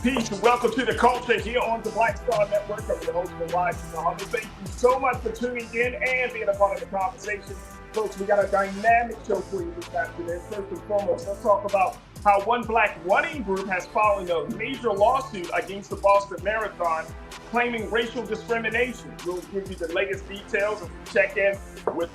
Peace and welcome to the culture here on the Black Star Network. I'm your host, Farajii. Thank you so much for tuning in and being a part of the conversation. Folks, we got a dynamic show for you this afternoon. First and foremost, let's talk about how one black running group has filed a major lawsuit against the Boston Marathon claiming racial discrimination. We'll give you the latest details as we check in with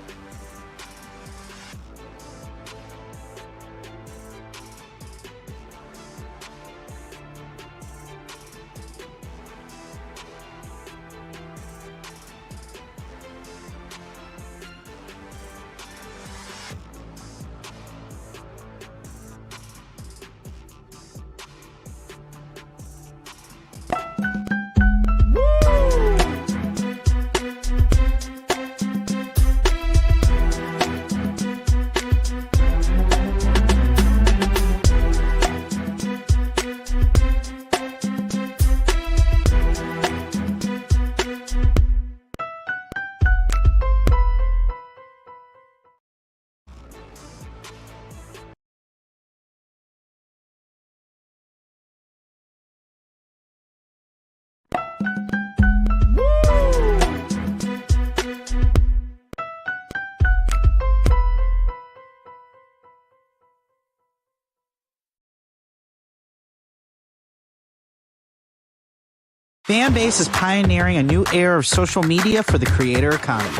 Fanbase is pioneering a new era of social media for the creator economy.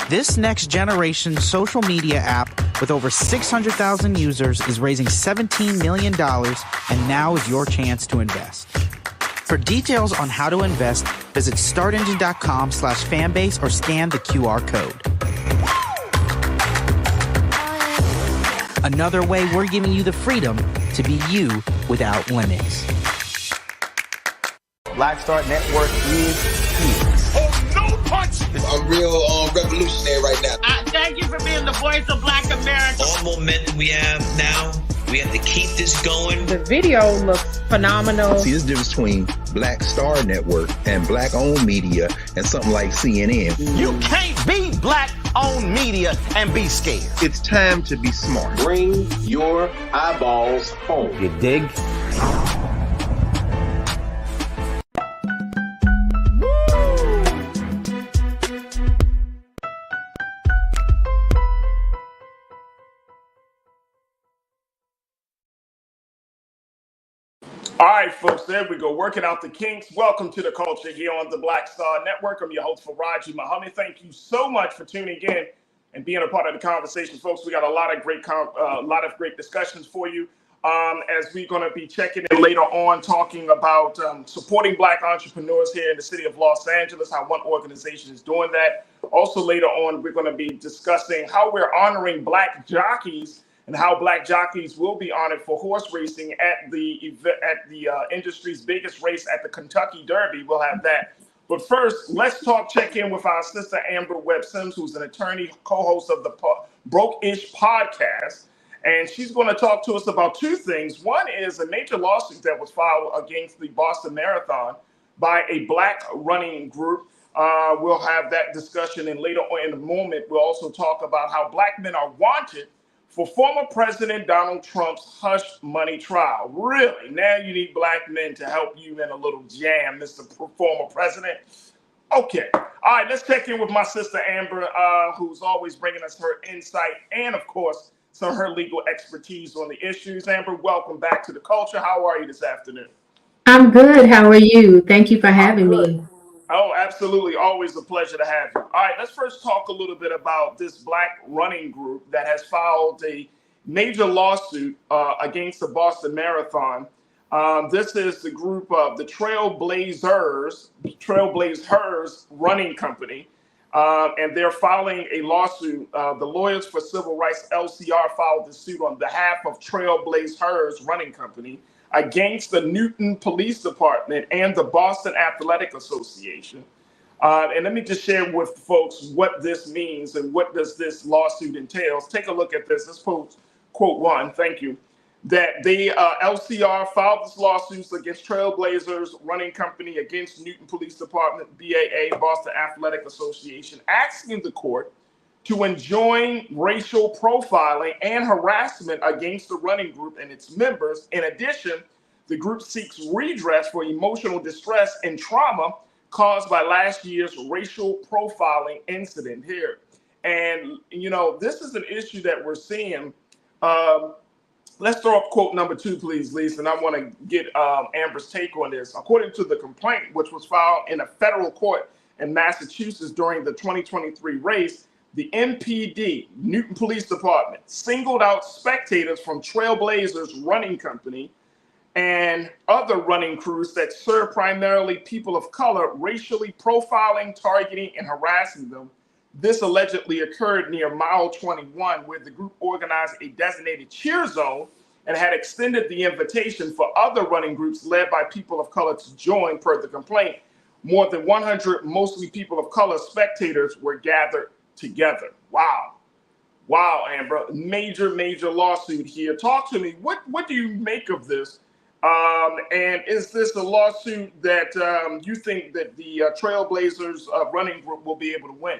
This next generation social media app with over 600,000 users is raising $17 million, and now is your chance to invest. For details on how to invest, visit startengine.com/fanbase or scan the QR code. Another way we're giving you the freedom to be you without limits. Black Star Network is here. Oh, no punch! I'm real revolutionary right now. Thank you for being the voice of Black America. All momentum we have now, we have to keep this going. The video looks phenomenal. See, there's a difference between Black Star Network and black-owned media and something like CNN. You can't be black-owned media and be scared. It's time to be smart. Bring your eyeballs home. You dig? All right, folks, there we go. Working out the kinks. Welcome to the culture here on the Black Star Network. I'm your host, Farajii. Thank you so much for tuning in and being a part of the conversation, folks. We got a lot of great discussions for you as we're going to be checking in later on, talking about supporting black entrepreneurs here in the city of Los Angeles, how one organization is doing that. Also, later on, we're going to be discussing how we're honoring black jockeys and how black jockeys will be honored for horse racing at the industry's biggest race at the Kentucky Derby. We'll have that. But first, let's check in with our sister Amber Webb-Sims, who's an attorney, co-host of the Broke-ish podcast. And she's going to talk to us about two things. One is a major lawsuit that was filed against the Boston Marathon by a black running group. We'll have that discussion. And later on in a moment, we'll also talk about how black men are wanted for former President Donald Trump's hush money trial. Really? Now you need black men to help you in a little jam, Mr. Former President? Okay. All right, let's check in with my sister Amber, who's always bringing us her insight and, of course, some of her legal expertise on the issues. Amber, welcome back to the culture. How are you this afternoon? I'm good. How are you? Thank you for having me. Oh, absolutely. Always a pleasure to have you. All right, let's first talk a little bit about this black running group that has filed a major lawsuit against the Boston Marathon. This is the group of the Trailblazers Running Company, and they're filing a lawsuit. The Lawyers for Civil Rights, LCR, filed the suit on behalf of Trailblazers Running Company against the Newton Police Department and the Boston Athletic Association. And let me just share with folks what this means and what does this lawsuit entails. Take a look at this. This quote one, thank you. That the LCR filed this lawsuit against Trailblazers Running Company, against Newton Police Department, BAA, Boston Athletic Association, asking the court to enjoin racial profiling and harassment against the running group and its members, in addition The group seeks redress for emotional distress and trauma caused by last year's racial profiling incident here. And, you know, this is an issue that we're seeing. Let's throw up quote number 2, please, Lisa, and I want to get Amber's take on this. According to the complaint, which was filed in a federal court in Massachusetts during the 2023 race, the MPD, Newton Police Department, singled out spectators from Trailblazers Running Company and other running crews that serve primarily people of color, racially profiling, targeting, and harassing them. This allegedly occurred near mile 21, where the group organized a designated cheer zone and had extended the invitation for other running groups led by people of color to join, per the complaint. More than 100, mostly people of color spectators were gathered together. Wow. Wow, Amber, major lawsuit here. Talk to me. What do you make of this? And is this a lawsuit that you think that the Trailblazers running group will be able to win?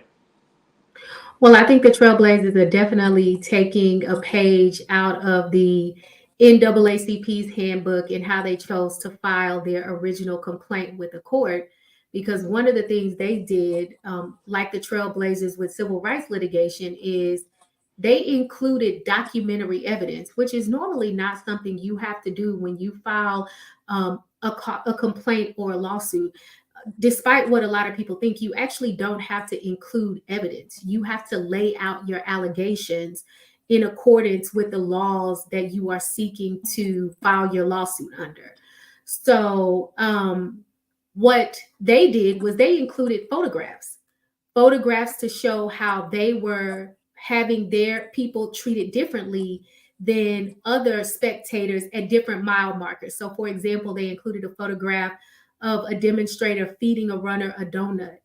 Well, I think the Trailblazers are definitely taking a page out of the NAACP's handbook and how they chose to file their original complaint with the court. Because one of the things they did, like the Trailblazers with civil rights litigation, is they included documentary evidence, which is normally not something you have to do when you file a complaint or a lawsuit. Despite what a lot of people think, you actually don't have to include evidence. You have to lay out your allegations in accordance with the laws that you are seeking to file your lawsuit under. So what they did was they included photographs to show how they were having their people treated differently than other spectators at different mile markers. So for example, they included a photograph of a demonstrator feeding a runner a donut,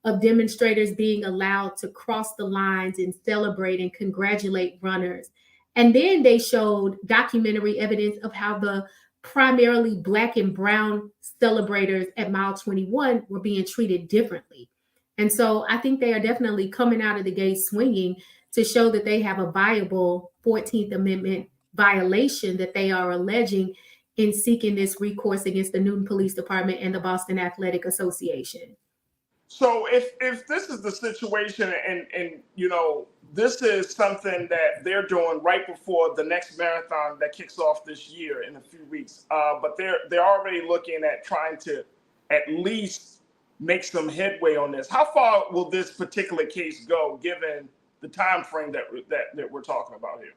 of demonstrators being allowed to cross the lines and celebrate and congratulate runners. And then they showed documentary evidence of how the primarily Black and brown celebrators at mile 21 were being treated differently. And so I think they are definitely coming out of the gate swinging to show that they have a viable 14th Amendment violation that they are alleging in seeking this recourse against the Newton Police Department and the Boston Athletic Association. So if this is the situation, and you know, this is something that they're doing right before the next marathon that kicks off this year in a few weeks, but they're already looking at trying to at least make some headway on this. How far will this particular case go, given the time frame that we're talking about here?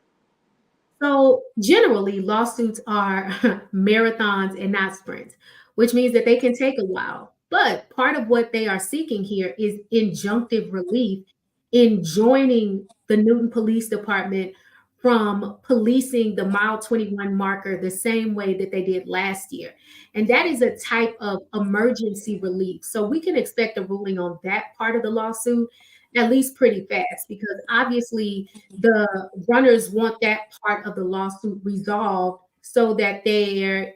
So generally, lawsuits are marathons and not sprints, which means that they can take a while. But part of what they are seeking here is injunctive relief in joining the Newton Police Department from policing the mile 21 marker the same way that they did last year. And that is a type of emergency relief. So we can expect a ruling on that part of the lawsuit at least pretty fast, because obviously the runners want that part of the lawsuit resolved so that their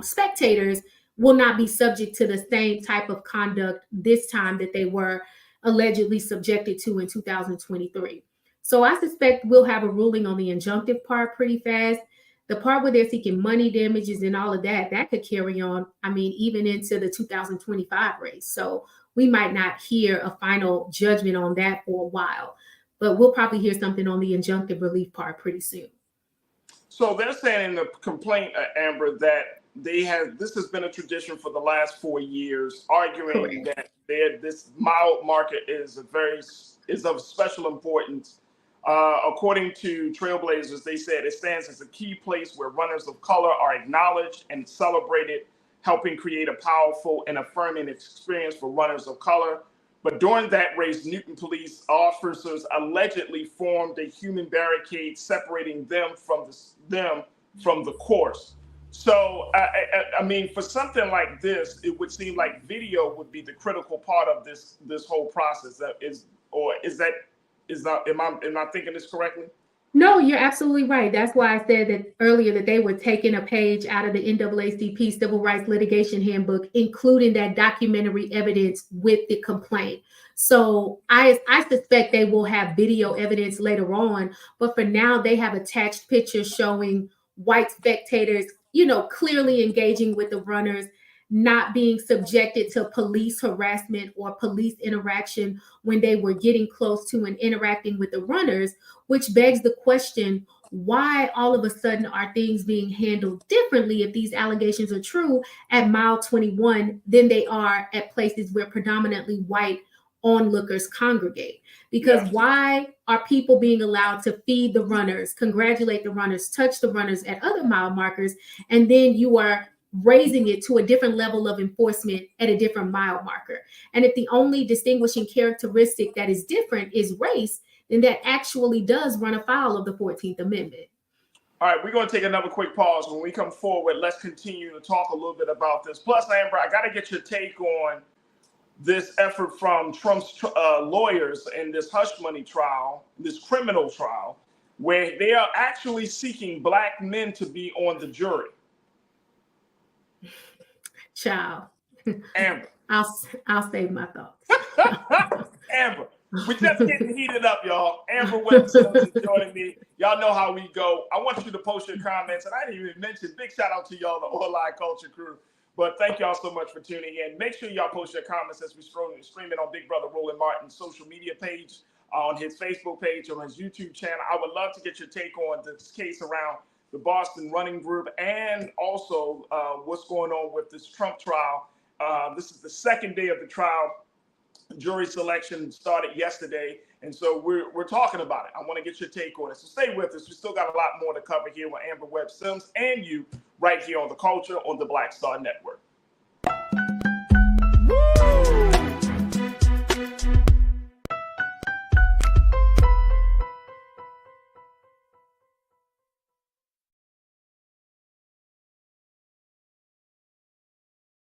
spectators will not be subject to the same type of conduct this time that they were allegedly subjected to in 2023. So I suspect we'll have a ruling on the injunctive part pretty fast. The part where they're seeking money damages and all of that could carry on, I mean, even into the 2025 race. So we might not hear a final judgment on that for a while, but we'll probably hear something on the injunctive relief part pretty soon. So they're saying in the complaint, Amber, that this has been a tradition for the last 4 years, arguing that this mile market is of special importance. According to Trailblazers, they said it stands as a key place where runners of color are acknowledged and celebrated, helping create a powerful and affirming experience for runners of color. But during that race, Newton police officers allegedly formed a human barricade separating them from the course. So, I mean, for something like this, it would seem like video would be the critical part of this whole process. Am I thinking this correctly? No, you're absolutely right. That's why I said that earlier that they were taking a page out of the NAACP Civil Rights Litigation Handbook, including that documentary evidence with the complaint. So I suspect they will have video evidence later on, but for now they have attached pictures showing white spectators clearly engaging with the runners, not being subjected to police harassment or police interaction when they were getting close to and interacting with the runners, which begs the question, why all of a sudden are things being handled differently if these allegations are true at mile 21 than they are at places where predominantly white onlookers congregate? Because why are people being allowed to feed the runners, congratulate the runners, touch the runners at other mile markers, and then you are raising it to a different level of enforcement at a different mile marker? And if the only distinguishing characteristic that is different is race, then that actually does run afoul of the 14th Amendment. All right, we're going to take another quick pause. When we come forward, let's continue to talk a little bit about this. Plus, Amber, I got to get your take on this effort from Trump's lawyers in this hush money trial, this criminal trial, where they are actually seeking Black men to be on the jury. Child. Amber. I'll save my thoughts. Amber, we're just getting heated up, y'all. Amber Webster is joining me. Y'all know how we go. I want you to post your comments, and I didn't even mention, big shout out to y'all, the Online Culture crew. But thank y'all so much for tuning in. Make sure y'all post your comments as we stream it on Big Brother Roland Martin's social media page, on his Facebook page, on his YouTube channel. I would love to get your take on this case around the Boston running group, and also what's going on with this Trump trial. This is the second day of the trial. Jury selection started yesterday, and so we're talking about it. I want to get your take on it. So stay with us. We still got a lot more to cover here with Amber Webb Sims and you right here on The Culture on the Black Star Network.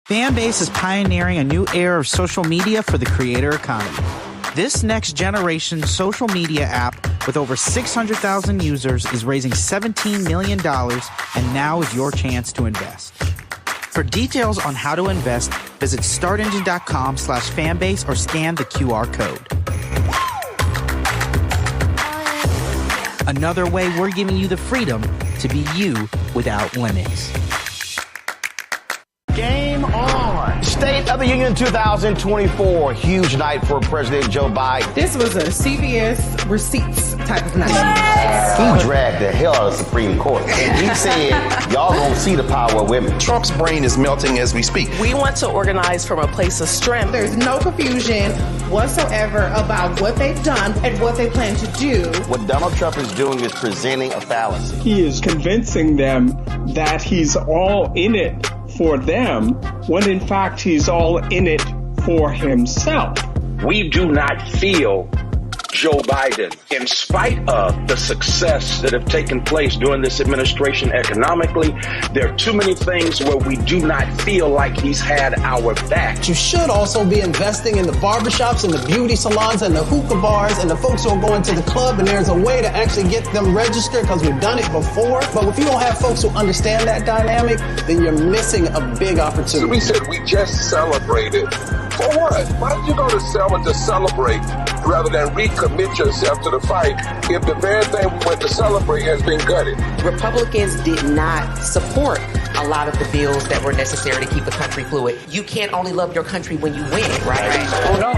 Fanbase is pioneering a new era of social media for the creator economy. This next generation social media app with over 600,000 users is raising $17 million, and now is your chance to invest. For details on how to invest, visit startengine.com/fanbase or scan the QR code. Another way we're giving you the freedom to be you without limits. Game on. State of the Union 2024. Huge night for President Joe Biden. This was a CBS receipts type of night. He dragged the hell out of the Supreme Court. And he said, y'all gonna see the power of women. Trump's brain is melting as we speak. We want to organize from a place of strength. There's no confusion whatsoever about what they've done and what they plan to do. What Donald Trump is doing is presenting a fallacy. He is convincing them that he's all in it for them, when in fact he's all in it for himself. We do not feel Joe Biden, in spite of the success that have taken place during this administration economically. There are too many things where we do not feel like he's had our back. You should also be investing in the barbershops and the beauty salons and the hookah bars and the folks who are going to the club, and there's a way to actually get them registered because we've done it before. But if you don't have folks who understand that dynamic, then you're missing a big opportunity. So we said we just celebrated. For what? Why don't you go to celebrate rather than recommit yourself to the fight if the very thing we went to celebrate has been gutted? Republicans did not support a lot of the bills that were necessary to keep the country fluid. You can't only love your country when you win, right? Oh, no.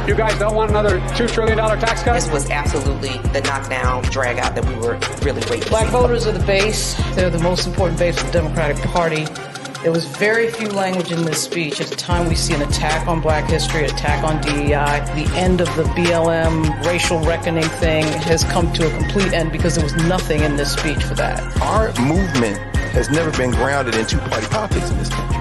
You guys don't want another $2 trillion tax cut? This was absolutely the knockdown, drag out that we were really waiting for. Black voters are the base. They're the most important base of the Democratic Party. There was very few language in this speech. At the time, we see an attack on Black history, attack on DEI. The end of the BLM racial reckoning thing has come to a complete end because there was nothing in this speech for that. Our movement has never been grounded in two-party politics in this country.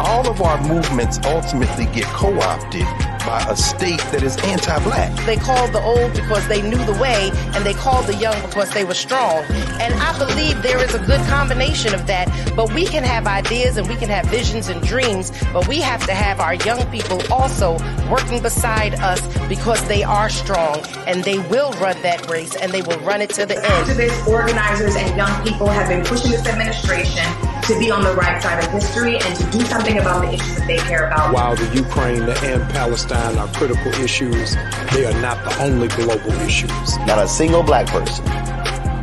All of our movements ultimately get co-opted by a state that is anti-Black. They called the old because they knew the way, and they called the young because they were strong. And I believe there is a good combination of that, but we can have ideas and we can have visions and dreams, but we have to have our young people also working beside us because they are strong, and they will run that race, and they will run it to the end. Activists, organizers, and young people have been pushing this administration to be on the right side of history and to do something about the issues that they care about. While the Ukraine and Palestine are critical issues, they are not the only global issues. Not a single Black person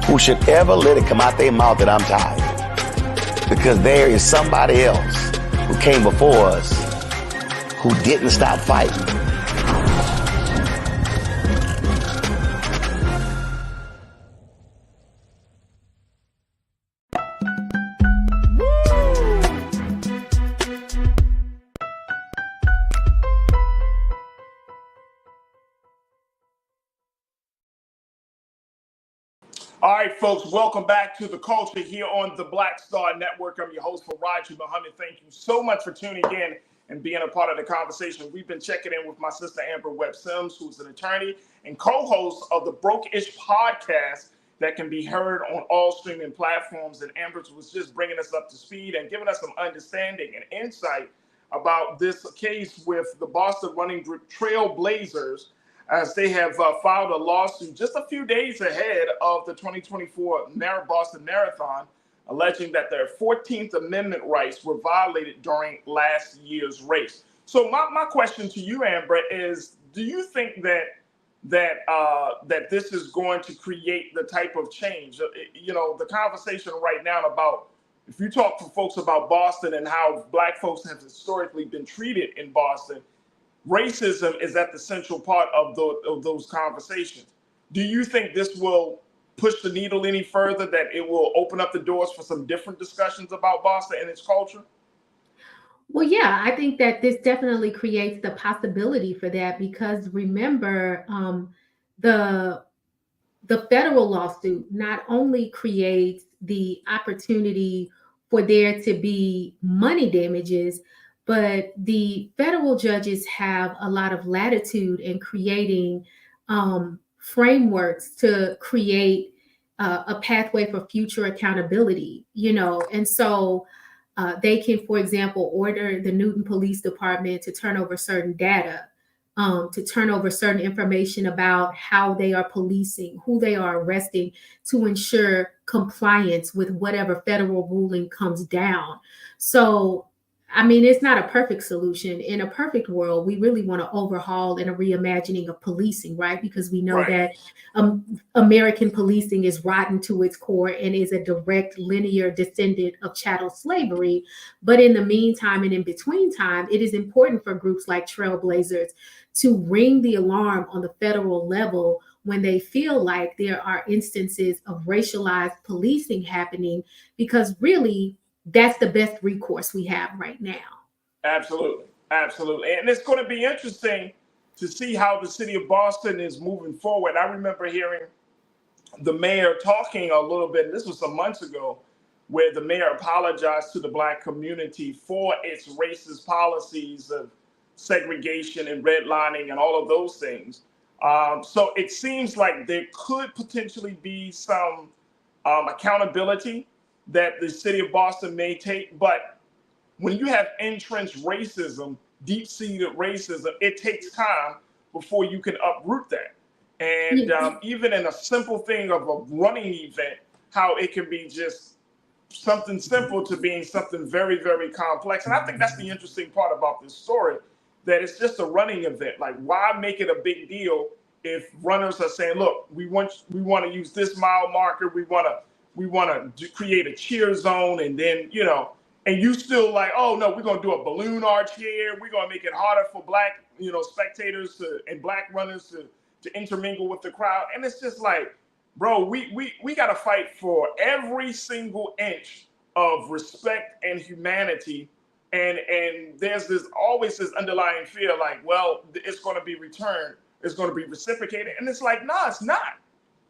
who should ever let it come out their mouth that I'm tired because there is somebody else who came before us who didn't stop fighting. All right, folks, welcome back to The Culture here on the Black Star Network. I'm your host, Farajii. Thank you so much for tuning in and being a part of the conversation. We've been checking in with my sister, Amber Webb-Sims, who's an attorney and co-host of the Broke-ish podcast that can be heard on all streaming platforms. And Amber was just bringing us up to speed and giving us some understanding and insight about this case with the Boston running group Trailblazers, as they have filed a lawsuit just a few days ahead of the 2024 Boston Marathon, alleging that their 14th Amendment rights were violated during last year's race. So my question to you, Amber, is: do you think that this is going to create the type of change? You know, the conversation right now about, if you talk to folks about Boston and how Black folks have historically been treated in Boston, racism is at the central part of those conversations. Do you think this will push the needle any further, that it will open up the doors for some different discussions about Boston and its culture? Well, yeah, I think that this definitely creates the possibility for that, because remember, the federal lawsuit not only creates the opportunity for there to be money damages, but the federal judges have a lot of latitude in creating frameworks to create a pathway for future accountability, and so they can, for example, order the Newton Police Department to turn over certain data, to turn over certain information about how they are policing, who they are arresting, to ensure compliance with whatever federal ruling comes down. So, I mean, it's not a perfect solution. In a perfect world, we really want to overhaul and a reimagining of policing, right? Because we know that American policing is rotten to its core and is a direct linear descendant of chattel slavery. But in the meantime and in between time, it is important for groups like Trailblazers to ring the alarm on the federal level when they feel like there are instances of racialized policing happening, because really that's the best recourse we have right now. Absolutely. Absolutely. And it's going to be interesting to see how the city of Boston is moving forward. I remember hearing the mayor talking a little bit, and this was some months ago, where the mayor apologized to the Black community for its racist policies of segregation and redlining and all of those things. So it seems like there could potentially be some accountability that the city of Boston may take. But when you have entrenched racism, deep-seated racism, it takes time before you can uproot that. And even in a simple thing of a running event, how it can be just something simple to being something very, very complex. And I think that's the interesting part about this story, that it's just a running event. Like, why make it a big deal if runners are saying, look, we want to use this mile marker, we want to create a cheer zone, and then, and you still like, oh no, we're going to do a balloon arch here, we're going to make it harder for Black, spectators and Black runners to intermingle with the crowd. And it's just like, bro, we got to fight for every single inch of respect and humanity. And there's always this underlying fear, like, well, it's going to be returned, it's going to be reciprocated. And it's like, no, it's not.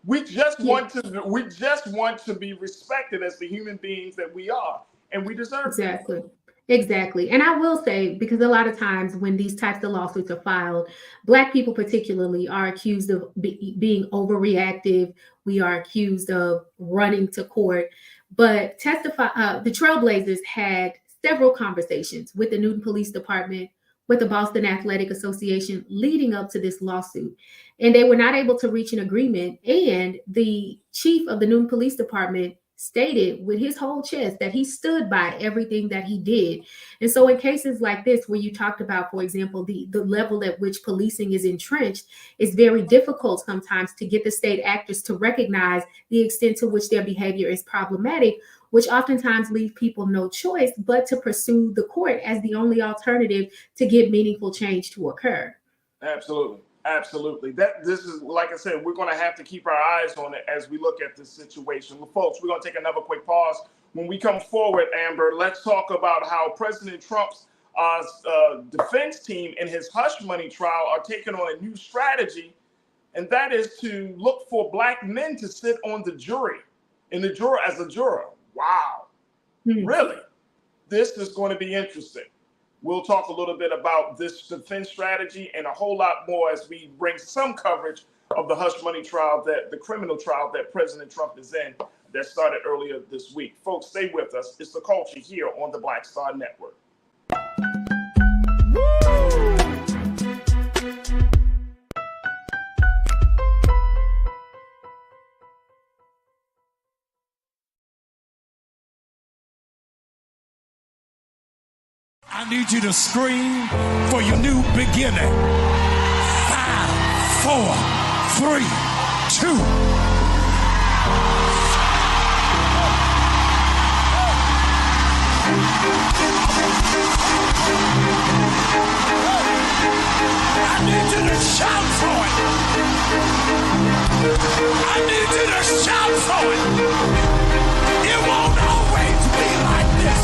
We just want to be respected as the human beings that we are, and we deserve that. Exactly. And I will say, because a lot of times when these types of lawsuits are filed, Black people particularly are accused of being overreactive. We are accused of running to court. But the Trailblazers had several conversations with the Newton Police Department, with the Boston Athletic Association leading up to this lawsuit. And they were not able to reach an agreement. And the chief of the Newton Police Department stated with his whole chest that he stood by everything that he did. And so in cases like this, where you talked about, for example, the level at which policing is entrenched, it's very difficult sometimes to get the state actors to recognize the extent to which their behavior is problematic, which oftentimes leave people no choice but to pursue the court as the only alternative to get meaningful change to occur. Absolutely. Absolutely. This is, like I said, we're going to have to keep our eyes on it as we look at this situation. Well, folks, we're going to take another quick pause. When we come forward, Amber, let's talk about how President Trump's defense team in his hush money trial are taking on a new strategy, and that is to look for Black men to sit on the jury, as a juror. Wow. Really? This is going to be interesting. We'll talk a little bit about this defense strategy and a whole lot more as we bring some coverage of the hush money trial, the criminal trial that President Trump is in, that started earlier this week. Folks, stay with us. It's The Culture here on the Black Star Network. I need you to scream for your new beginning. 5, 4, 3, 2. I need you to shout for it. I need you to shout for it. It won't always be like this.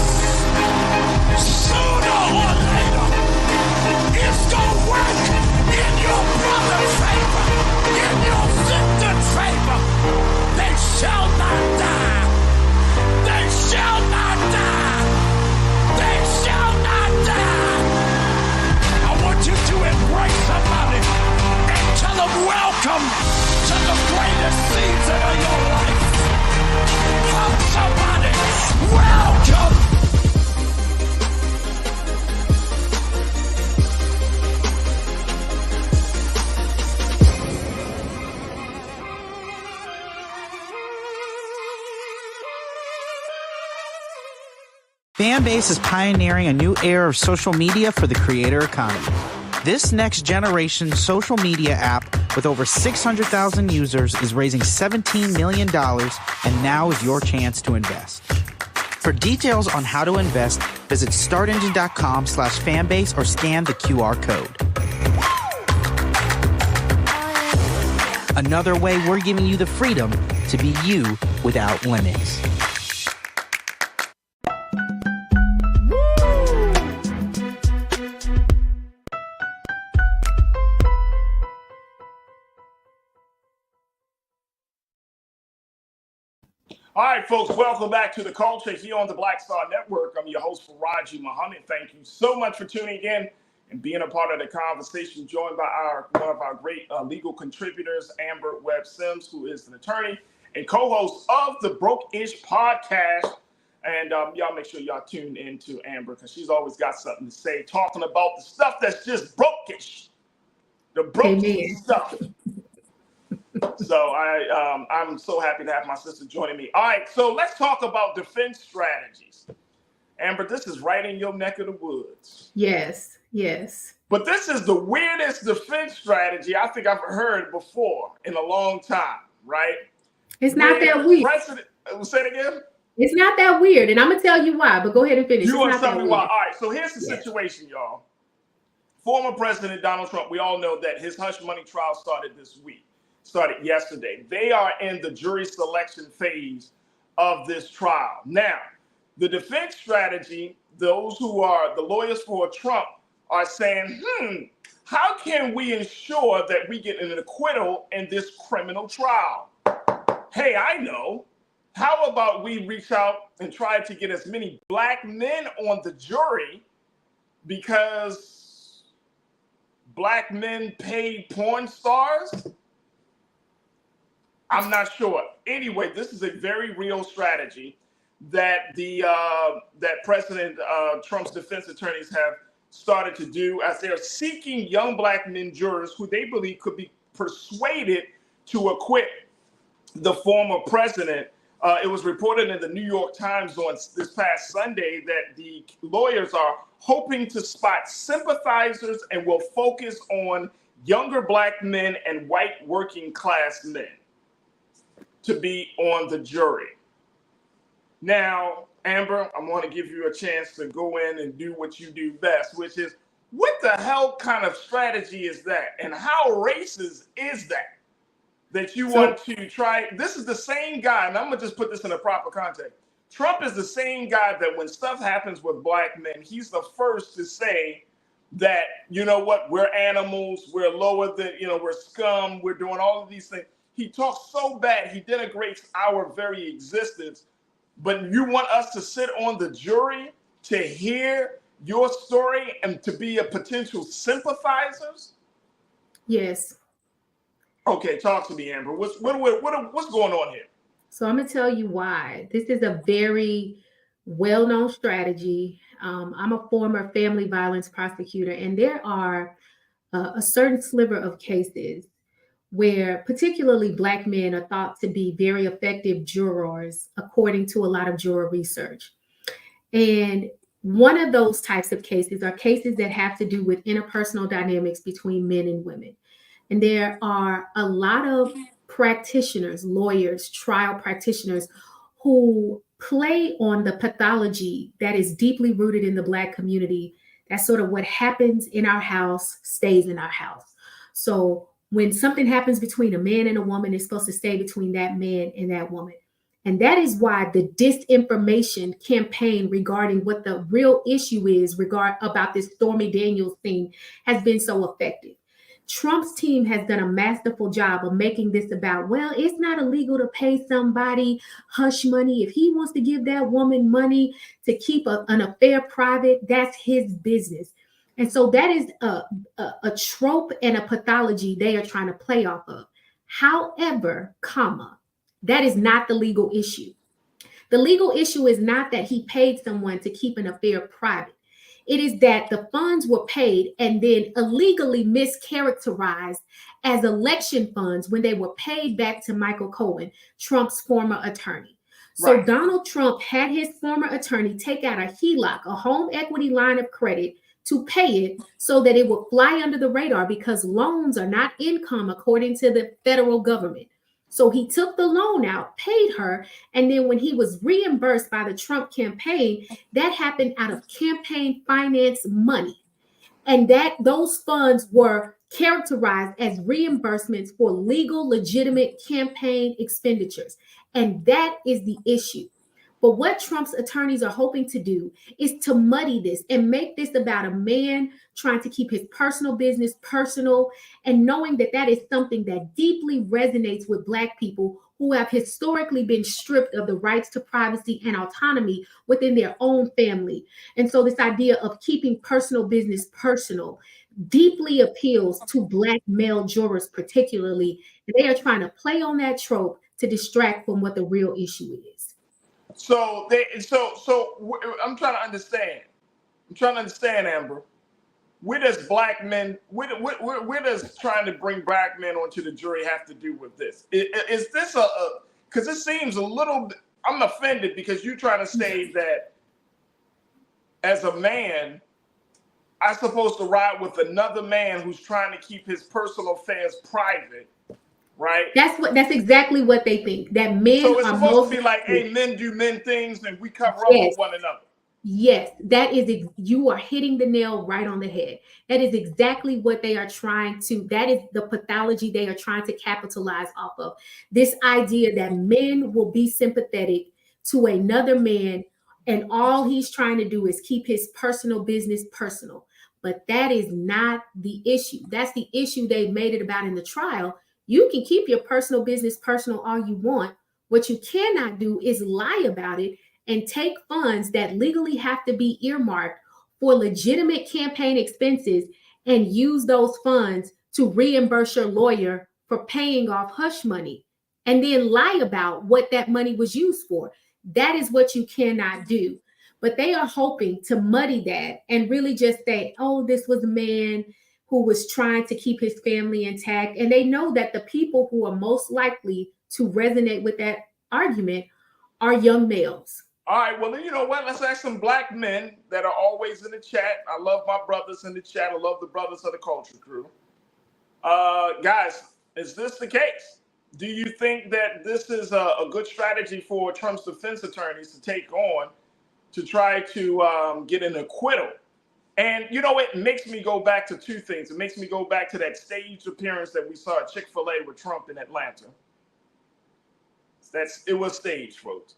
Sooner or later, it's gonna work in your brother's favor, in your sister's favor. They shall not die. They shall not die. They shall not die. I want you to embrace somebody and tell them welcome to the greatest season of your life. Hug somebody, welcome. Fanbase is pioneering a new era of social media for the creator economy. This next generation social media app with over 600,000 users is raising $17 million, and now is your chance to invest. For details on how to invest, visit startengine.com/fanbase or scan the QR code. Another way we're giving you the freedom to be you without limits. All right, folks, welcome back to The Culture here on the Black Star Network. I'm your host, Farajii Muhammad. Thank you so much for tuning in and being a part of the conversation, joined by one of our great legal contributors, Amber Webb Sims, who is an attorney and co-host of the Broke-ish podcast. And y'all make sure y'all tune in to Amber, because she's always got something to say, talking about the stuff that's just broke-ish, the broke stuff. So I'm so happy to have my sister joining me. All right, so let's talk about defense strategies. Amber, this is right in your neck of the woods. Yes, yes. But this is the weirdest defense strategy I think I've heard before in a long time, right? It's not that weird. Say it again? It's not that weird, and I'm going to tell you why, but go ahead and finish. You want to tell me why? All right, so here's the situation, y'all. Former President Donald Trump, we all know that his hush money trial started yesterday. They are in the jury selection phase of this trial. Now, the defense strategy, those who are the lawyers for Trump are saying, how can we ensure that we get an acquittal in this criminal trial? Hey, I know. How about we reach out and try to get as many Black men on the jury, because Black men pay porn stars? I'm not sure. Anyway, this is a very real strategy that that President Trump's defense attorneys have started to do, as they're seeking young Black men jurors who they believe could be persuaded to acquit the former president It was reported in the New York Times on this past Sunday that the lawyers are hoping to spot sympathizers and will focus on younger Black men and white working class men to be on the jury. Now, Amber, I want to give you a chance to go in and do what you do best, which is, what the hell kind of strategy is that? And how racist is that? That you want to try? This is the same guy, and I'm going to just put this in a proper context. Trump is the same guy that when stuff happens with Black men, he's the first to say that, you know what, we're animals, we're lower than, we're scum, we're doing all of these things. He talks so bad, he denigrates our very existence. But you want us to sit on the jury to hear your story and to be a potential sympathizers? Yes. Okay, talk to me, Amber. What's going on here? So I'm gonna tell you why. This is a very well-known strategy. I'm a former family violence prosecutor, and there are a certain sliver of cases where particularly Black men are thought to be very effective jurors, according to a lot of juror research. And one of those types of cases are cases that have to do with interpersonal dynamics between men and women. And there are a lot of practitioners, lawyers, trial practitioners who play on the pathology that is deeply rooted in the Black community. That's sort of what happens in our house stays in our house. So when something happens between a man and a woman, it's supposed to stay between that man and that woman. And that is why the disinformation campaign regarding what the real issue is about this Stormy Daniels thing has been so effective. Trump's team has done a masterful job of making this about, well, it's not illegal to pay somebody hush money. If he wants to give that woman money to keep an affair private, that's his business. And so that is a trope and a pathology they are trying to play off of. However, that is not the legal issue. The legal issue is not that he paid someone to keep an affair private. It is that the funds were paid and then illegally mischaracterized as election funds when they were paid back to Michael Cohen, Trump's former attorney. So right. Donald Trump had his former attorney take out a HELOC, a home equity line of credit, to pay it so that it would fly under the radar because loans are not income according to the federal government. So he took the loan out, paid her, and then when he was reimbursed by the Trump campaign, that happened out of campaign finance money. And those funds were characterized as reimbursements for legal, legitimate campaign expenditures. And that is the issue. But what Trump's attorneys are hoping to do is to muddy this and make this about a man trying to keep his personal business personal, and knowing that that is something that deeply resonates with Black people who have historically been stripped of the rights to privacy and autonomy within their own family. And so this idea of keeping personal business personal deeply appeals to Black male jurors particularly. They are trying to play on that trope to distract from what the real issue is. So I'm trying to understand. Amber. Where does Black men? Where does trying to bring Black men onto the jury have to do with this? Is this because it seems a little? I'm offended because you're trying to say that as a man, I'm supposed to ride with another man who's trying to keep his personal affairs private. Right. That's exactly what they think. That men so it's are supposed to be like, hey, men do men things, and we cover up with one another. Yes, you are hitting the nail right on the head. That is exactly what they are trying to. That is the pathology they are trying to capitalize off of. This idea that men will be sympathetic to another man, and all he's trying to do is keep his personal business personal. But that is not the issue. That's the issue they made it about in the trial. You can keep your personal business personal all you want. What you cannot do is lie about it and take funds that legally have to be earmarked for legitimate campaign expenses and use those funds to reimburse your lawyer for paying off hush money and then lie about what that money was used for. That is what you cannot do. But they are hoping to muddy that and really just say, oh, this was a man who was trying to keep his family intact. And they know that the people who are most likely to resonate with that argument are young males. All right, well, then you know what? Let's ask some black men that are always in the chat. I love my brothers in the chat. I love the brothers of the culture crew. Guys, is this the case? Do you think that this is a good strategy for Trump's defense attorneys to take on to try to get an acquittal? And, you know, it makes me go back to two things. It makes me go back to that staged appearance that we saw at Chick-fil-A with Trump in Atlanta. It was staged, folks.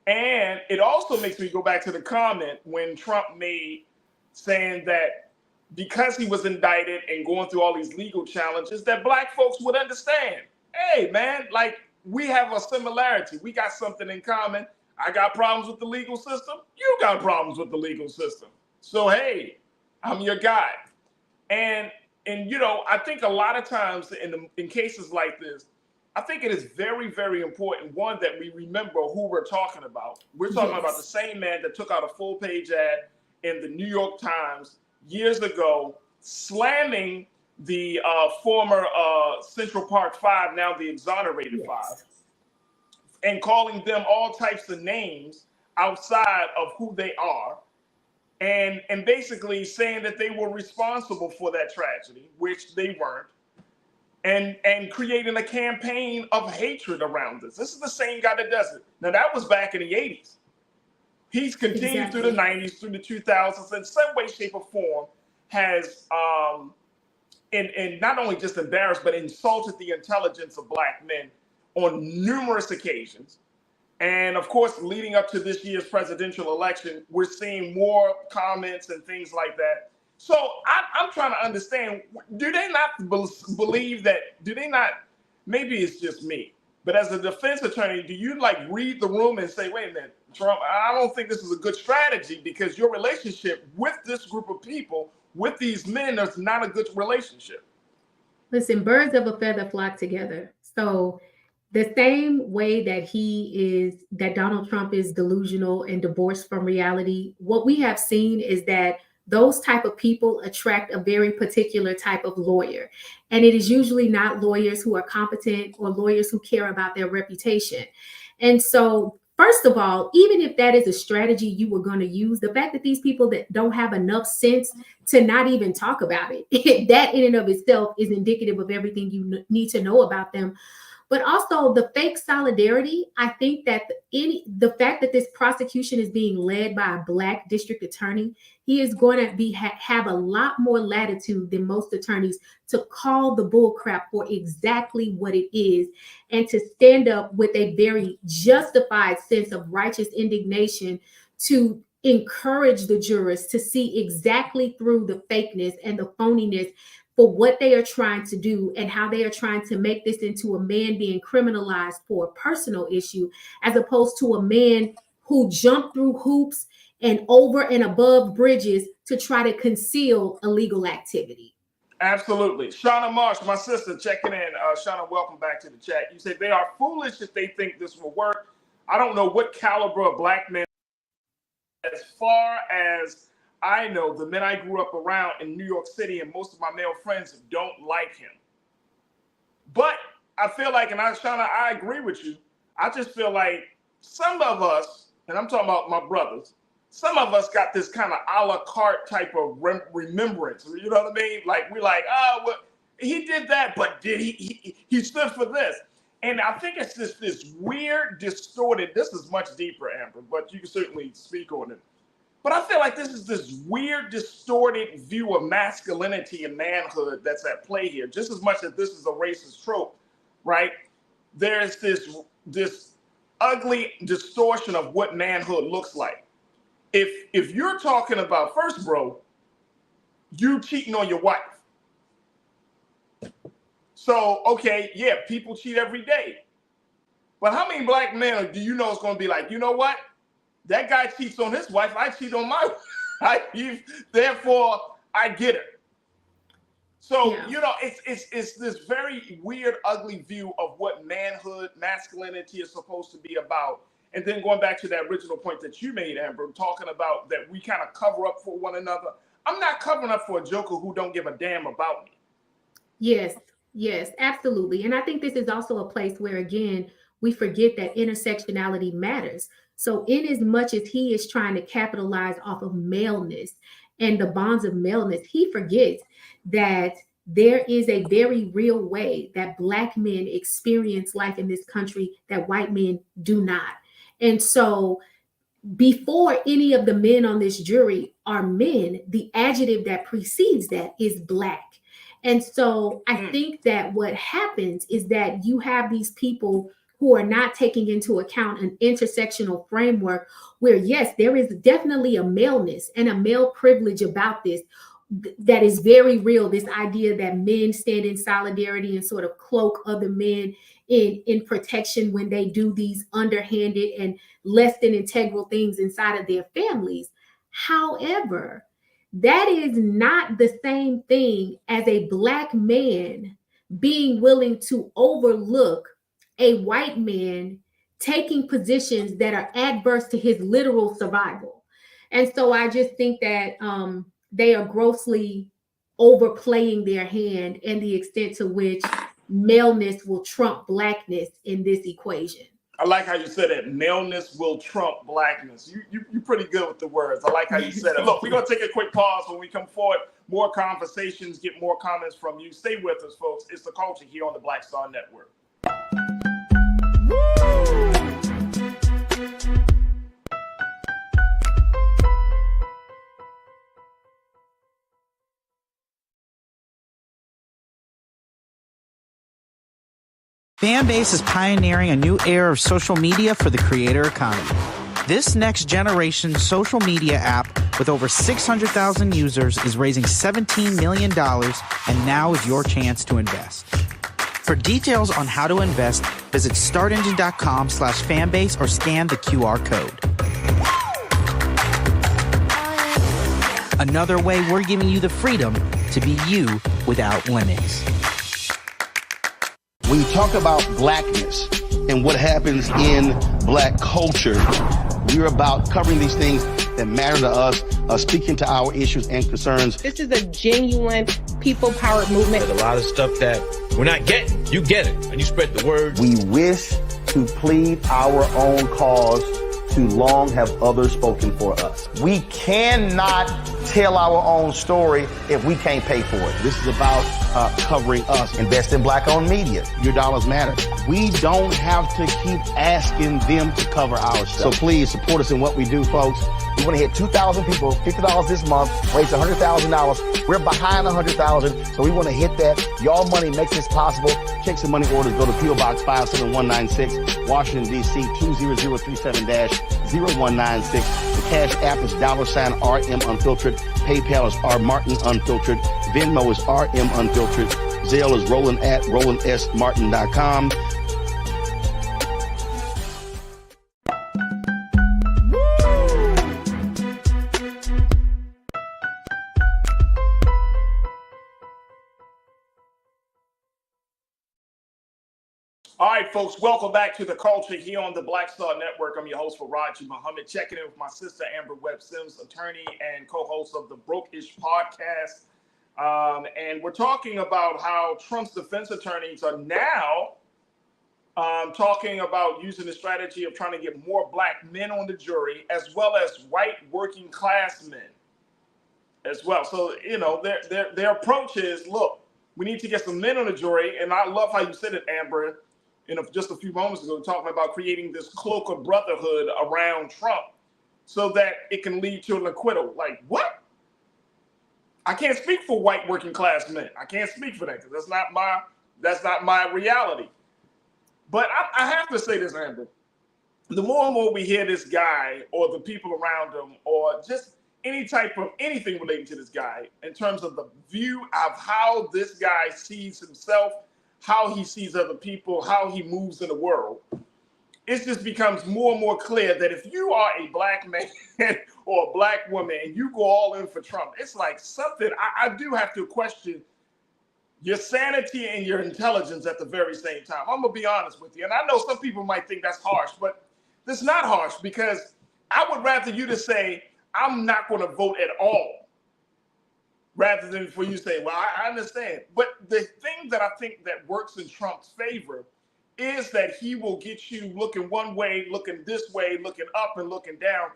And it also makes me go back to the comment when Trump made saying that because he was indicted and going through all these legal challenges, that black folks would understand. Hey, man, like, we have a similarity. We got something in common. I got problems with the legal system. You got problems with the legal system. So, hey, I'm your guy. And you know, I think a lot of times in cases like this, I think it is very, very important, one, that we remember who we're talking about. We're talking about the same man that took out a full-page ad in the New York Times years ago, slamming the former Central Park Five, now the exonerated Five, and calling them all types of names outside of who they are, and basically saying that they were responsible for that tragedy, which they weren't. And creating a campaign of hatred around this. This is the same guy that does it. Now, that was back in the 80s. He's continued through the 90s, through the 2000s, in some way, shape, or form, has, and not only just embarrassed, but insulted the intelligence of black men on numerous occasions. And of course, leading up to this year's presidential election, we're seeing more comments and things like that. So I'm trying to understand, do they not believe that, maybe it's just me, but as a defense attorney, do you like read the room and say, wait a minute, Trump, I don't think this is a good strategy because your relationship with this group of people, with these men, is not a good relationship? Listen, birds of a feather flock together. So the same way that Donald Trump is delusional and divorced from reality, what we have seen is that those type of people attract a very particular type of lawyer. And it is usually not lawyers who are competent or lawyers who care about their reputation. And so, first of all, even if that is a strategy you were going to use, the fact that these people that don't have enough sense to not even talk about it, that in and of itself is indicative of everything you need to know about them. But also the fake solidarity, I think that the fact that this prosecution is being led by a Black district attorney, he is going to have a lot more latitude than most attorneys to call the bull crap for exactly what it is and to stand up with a very justified sense of righteous indignation to encourage the jurors to see exactly through the fakeness and the phoniness for what they are trying to do and how they are trying to make this into a man being criminalized for a personal issue, as opposed to a man who jumped through hoops and over and above bridges to try to conceal illegal activity. Absolutely. Shauna Marsh, my sister, checking in. Shauna, welcome back to the chat. You say they are foolish if they think this will work. I don't know what caliber of black men. As far as I know, the men I grew up around in New York City and most of my male friends don't like him. But I feel like, and Shauna, I agree with you. I just feel like some of us, and I'm talking about my brothers, some of us got this kind of a la carte type of remembrance. You know what I mean? Like, we're like, oh, well, he did that, but did he stood for this. And I think it's just this weird, distorted, this is much deeper, Amber, but you can certainly speak on it. But I feel like this is this weird, distorted view of masculinity and manhood that's at play here. Just as much as this is a racist trope, right? There's this ugly distortion of what manhood looks like. If you're talking about, first, bro, you cheating on your wife. So, okay, yeah, people cheat every day. But how many black men do you know is going to be like, you know what? That guy cheats on his wife, I cheat on my wife. Therefore, I get her. So, you know, it's this very weird, ugly view of what manhood, masculinity is supposed to be about. And then going back to that original point that you made, Amber, talking about that we kind of cover up for one another. I'm not covering up for a joker who don't give a damn about me. Yes, absolutely. And I think this is also a place where, again, we forget that intersectionality matters. So in as much as he is trying to capitalize off of maleness and the bonds of maleness, he forgets that there is a very real way that Black men experience life in this country that white men do not. And so before any of the men on this jury are men, the adjective that precedes that is Black. And so I think that what happens is that you have these people who are not taking into account an intersectional framework where, yes, there is definitely a maleness and a male privilege about this that is very real. This idea that men stand in solidarity and sort of cloak other men in protection when they do these underhanded and less than integral things inside of their families. However, that is not the same thing as a Black man being willing to overlook a white man taking positions that are adverse to his literal survival. And so I just think that they are grossly overplaying their hand and the extent to which maleness will trump Blackness in this equation. I like how you said it. Maleness will trump Blackness. You're pretty good with the words. I like how you said it. Look, we're going to take a quick pause. When we come forward, more conversations, get more comments from you. Stay with us, folks. It's The Culture here on the Black Star Network. Fanbase is pioneering a new era of social media for the creator economy. This next generation social media app with over 600,000 users is raising $17 million, and now is your chance to invest. For details on how to invest, visit startengine.com/fanbase or scan the QR code. Another way we're giving you the freedom to be you without limits. When you talk about Blackness and what happens in Black culture, we're about covering these things that matter to us, speaking to our issues and concerns. This is a genuine people-powered movement. There's a lot of stuff that we're not getting. You get it, and you spread the word. We wish to plead our own cause. Too long have others spoken for us. We cannot tell our own story if we can't pay for it. This is about covering us. Invest in Black-owned media. Your dollars matter. We don't have to keep asking them to cover our stuff. So please support us in what we do, folks. We want to hit 2,000 people, $50 this month, raise $100,000. We're behind 100,000, so we want to hit that. Y'all money makes this possible. Check some money orders. Go to P.O. Box 57196, Washington, D.C. 20037-0196. The Cash App is $RM Unfiltered. PayPal is R Martin Unfiltered. Venmo is RM Unfiltered. Zelle is Roland@RolandSMartin.com. All right, folks, welcome back to The Culture here on the Black Star Network. I'm your host, Farajii Muhammad, checking in with my sister, Amber Webb Sims, attorney and co-host of the Broke-ish podcast. And we're talking about how Trump's defense attorneys are now talking about using the strategy of trying to get more Black men on the jury, as well as white working class men as well. So, you know, their approach is, look, we need to get some men on the jury. And I love how you said it, Amber, just a few moments ago, talking about creating this cloak of brotherhood around Trump so that it can lead to an acquittal. Like, what? I can't speak for white working class men. I can't speak for that because that's not my reality. But I have to say this, Amber. The more and more we hear this guy or the people around him or just any type of anything relating to this guy in terms of the view of how this guy sees himself, how he sees other people, how he moves in the world, it just becomes more and more clear that if you are a Black man or a Black woman and you go all in for Trump, it's like something, I do have to question your sanity and your intelligence at the very same time. I'm going to be honest with you. And I know some people might think that's harsh, but that's not harsh because I would rather you to say, I'm not going to vote at all, rather than for you to say, well, I understand. But the thing that I think that works in Trump's favor is that he will get you looking one way, looking this way, looking up and looking down,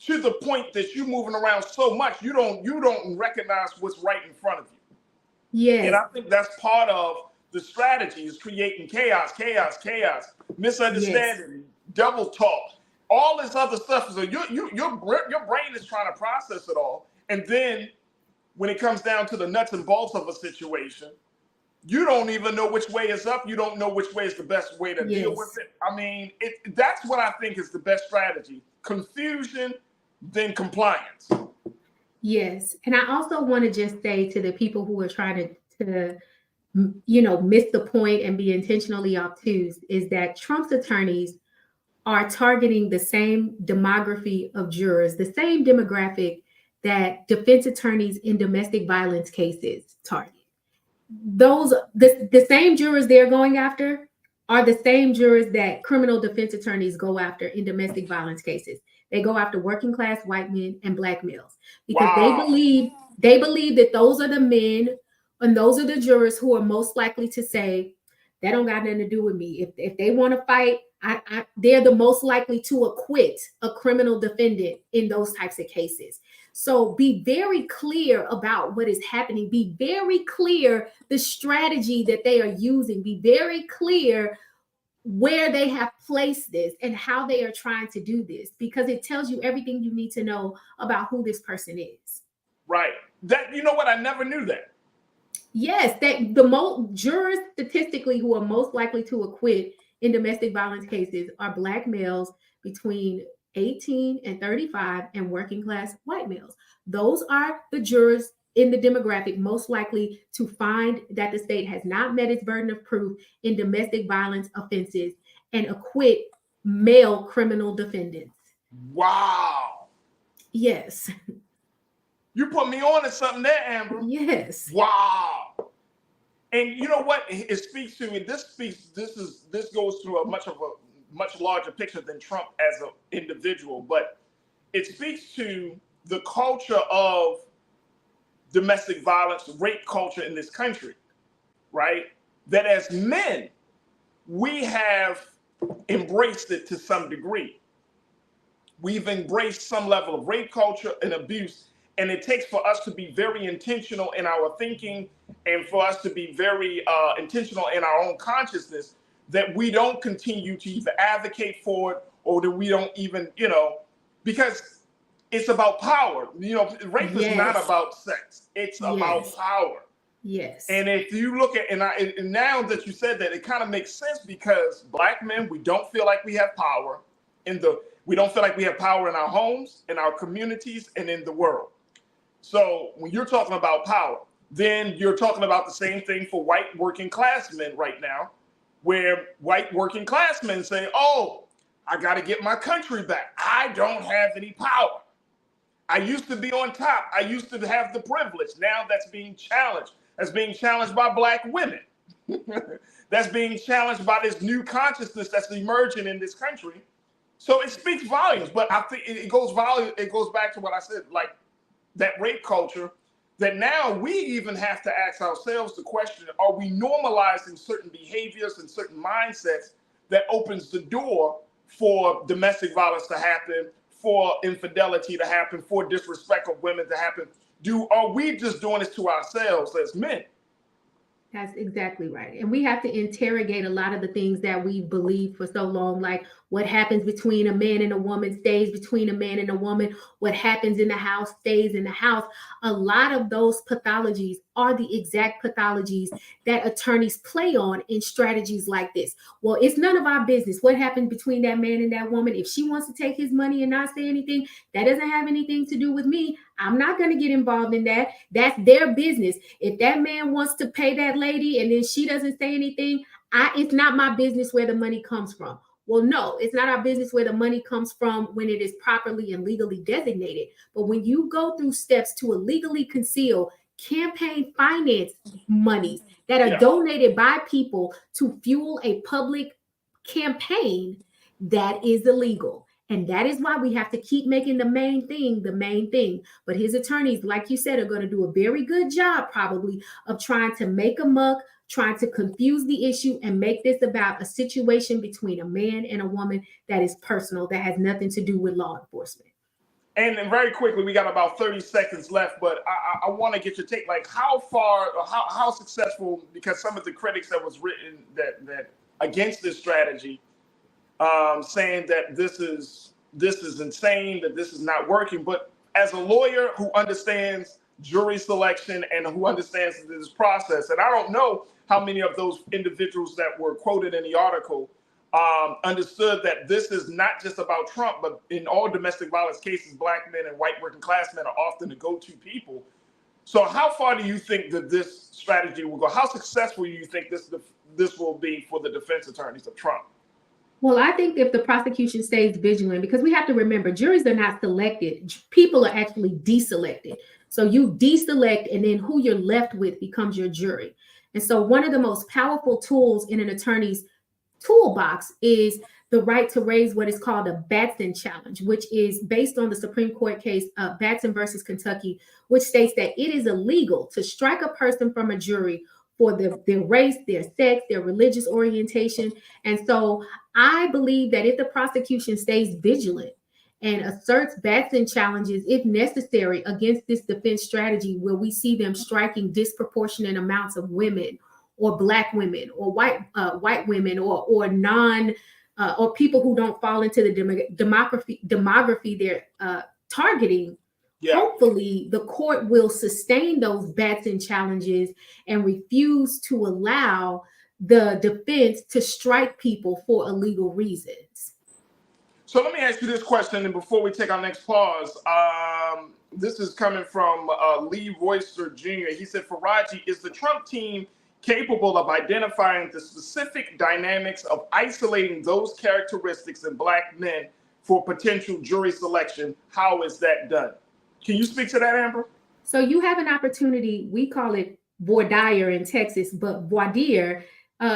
to the point that you're moving around so much you don't recognize what's right in front of you. Yes. And I think that's part of the strategy, is creating chaos, misunderstanding, double talk, all this other stuff. So your brain is trying to process it all, and then when it comes down to the nuts and bolts of a situation, you don't even know which way is up. You don't know which way is the best way to deal with it. I mean, that's what I think is the best strategy: confusion, then compliance. Yes. And I also want to just say to the people who are trying to miss the point and be intentionally obtuse, is that Trump's attorneys are targeting the same demography of jurors, the same demographic that defense attorneys in domestic violence cases target. The same jurors they're going after are the same jurors that criminal defense attorneys go after in domestic violence cases. They go after working class white men and black males because they believe that those are the men and those are the jurors who are most likely to say, that don't got nothing to do with me. If they want to fight, they're the most likely to acquit a criminal defendant in those types of cases. So be very clear about what is happening. Be very clear the strategy that they are using. Be very clear where they have placed this and how they are trying to do this, because it tells you everything you need to know about who this person is. Right. That, you know what? I never knew that. Yes, that the most jurors statistically who are most likely to acquit in domestic violence cases are black males between 18 and 35 and working class white males. Those are the jurors in the demographic most likely to find that the state has not met its burden of proof in domestic violence offenses and acquit male criminal defendants. Wow. Yes. You put me on to something there, Amber. Yes. Wow. And you know what? It speaks to me. This goes through a much larger picture than Trump as an individual, but it speaks to the culture of domestic violence, rape culture in this country, right? That as men, we have embraced it to some degree. We've embraced some level of rape culture and abuse, and it takes for us to be very intentional in our thinking and for us to be very intentional in our own consciousness that we don't continue to either advocate for it or that we don't even, because it's about power. Rape is not about sex. It's about power. Yes. And if you look at, and now that you said that, it kind of makes sense, because black men, we don't feel like we have power we don't feel like we have power in our homes, in our communities, and in the world. So when you're talking about power, then you're talking about the same thing for white working class men right now, where white working class men say, oh, I got to get my country back. I don't have any power. I used to be on top. I used to have the privilege. Now that's being challenged. That's being challenged by black women. That's being challenged by this new consciousness that's emerging in this country. So it speaks volumes, but I think it goes back to what I said, like that rape culture, that now we even have to ask ourselves the question, are we normalizing certain behaviors and certain mindsets that opens the door for domestic violence to happen, for infidelity to happen, for disrespect of women to happen? Are we just doing this to ourselves as men? That's exactly right. And we have to interrogate a lot of the things that we believed for so long, like what happens between a man and a woman stays between a man and a woman. What happens in the house stays in the house. A lot of those pathologies are the exact pathologies that attorneys play on in strategies like this. Well, it's none of our business what happens between that man and that woman. If she wants to take his money and not say anything, that doesn't have anything to do with me. I'm not going to get involved in that. That's their business. If that man wants to pay that lady and then she doesn't say anything, it's not my business where the money comes from. Well, no, it's not our business where the money comes from when it is properly and legally designated. But when you go through steps to illegally conceal campaign finance monies that are donated by people to fuel a public campaign, that is illegal. And that is why we have to keep making the main thing the main thing. But his attorneys, like you said, are going to do a very good job probably of trying to make a muck, trying to confuse the issue and make this about a situation between a man and a woman that is personal, that has nothing to do with law enforcement. And then very quickly, we got about 30 seconds left, but I want to get your take. Like, how far, or how successful? Because some of the critics that was written that against this strategy, saying that this is insane, that this is not working. But as a lawyer who understands jury selection and who understands this process, and I don't know how many of those individuals that were quoted in the article understood that this is not just about Trump, but in all domestic violence cases, black men and white working class men are often the go-to people. So how far do you think that this strategy will go? How successful do you think this will be for the defense attorneys of Trump? Well, I think if the prosecution stays vigilant, because we have to remember, juries are not selected. People are actually deselected. So you deselect, and then who you're left with becomes your jury. And so one of the most powerful tools in an attorney's toolbox is the right to raise what is called a Batson challenge, which is based on the Supreme Court case Batson versus Kentucky, which states that it is illegal to strike a person from a jury for their race, their sex, their religious orientation. And so I believe that if the prosecution stays vigilant and asserts Batson challenges, if necessary, against this defense strategy, where we see them striking disproportionate amounts of women or black women or white women or non or people who don't fall into the demography they're targeting, hopefully the court will sustain those Batson challenges and refuse to allow the defense to strike people for illegal reasons. So let me ask you this question, and before we take our next pause, this is coming from Lee Royster Jr. He said, Farajii, is the Trump team capable of identifying the specific dynamics of isolating those characteristics in black men for potential jury selection? How is that done? Can you speak to that, Amber? So you have an opportunity, we call it voir dire in Texas, but voir dire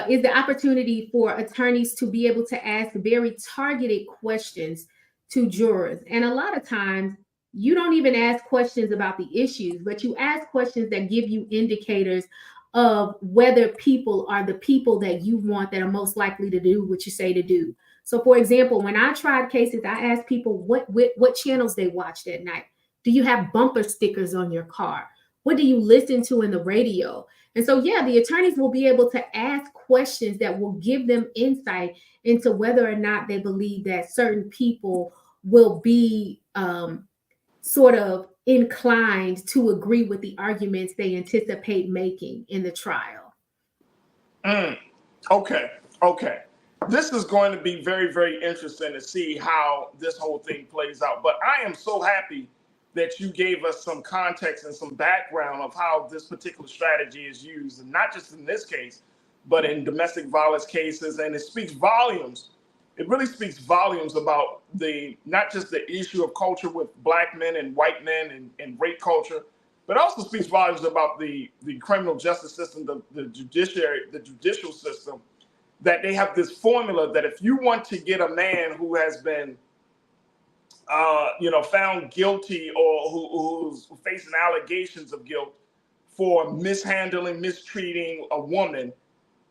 is the opportunity for attorneys to be able to ask very targeted questions to jurors. And a lot of times you don't even ask questions about the issues, but you ask questions that give you indicators of whether people are the people that you want that are most likely to do what you say to do. So for example, when I tried cases, I asked people what channels they watched at night. Do you have bumper stickers on your car? What do you listen to in the radio? And so, yeah, the attorneys will be able to ask questions that will give them insight into whether or not they believe that certain people will be sort of inclined to agree with the arguments they anticipate making in the trial. Okay. This is going to be very, very interesting to see how this whole thing plays out. But I am so happy that you gave us some context and some background of how this particular strategy is used, and not just in this case, but in domestic violence cases. And it speaks volumes. It really speaks volumes about not just the issue of culture with black men and white men and rape culture, but also speaks volumes about the criminal justice system, the judiciary, the judicial system, that they have this formula that if you want to get a man who has been found guilty or who's facing allegations of guilt for mishandling, mistreating a woman,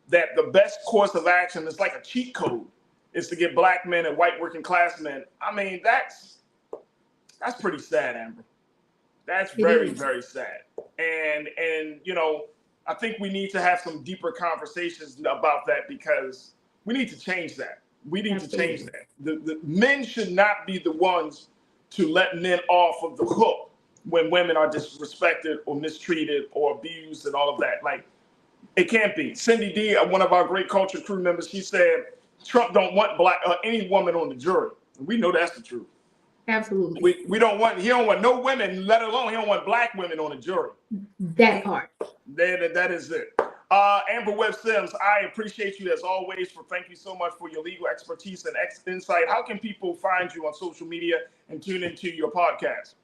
that the best course of action is like a cheat code, is to get black men and white working class men. I mean, that's pretty sad, Amber. That's very, very sad. And I think we need to have some deeper conversations about that, because we need to change that. We need to change that. The men should not be the ones to let men off of the hook when women are disrespected or mistreated or abused and all of that. Like, it can't be. Cindy D, one of our great culture crew members, she said Trump don't want any woman on the jury. We know that's the truth. Absolutely. He don't want no women, let alone he don't want black women on the jury. That part. That is it. Amber Webb Sims, I appreciate you as always. Thank you so much for your legal expertise and insight. How can people find you on social media and tune into your podcast?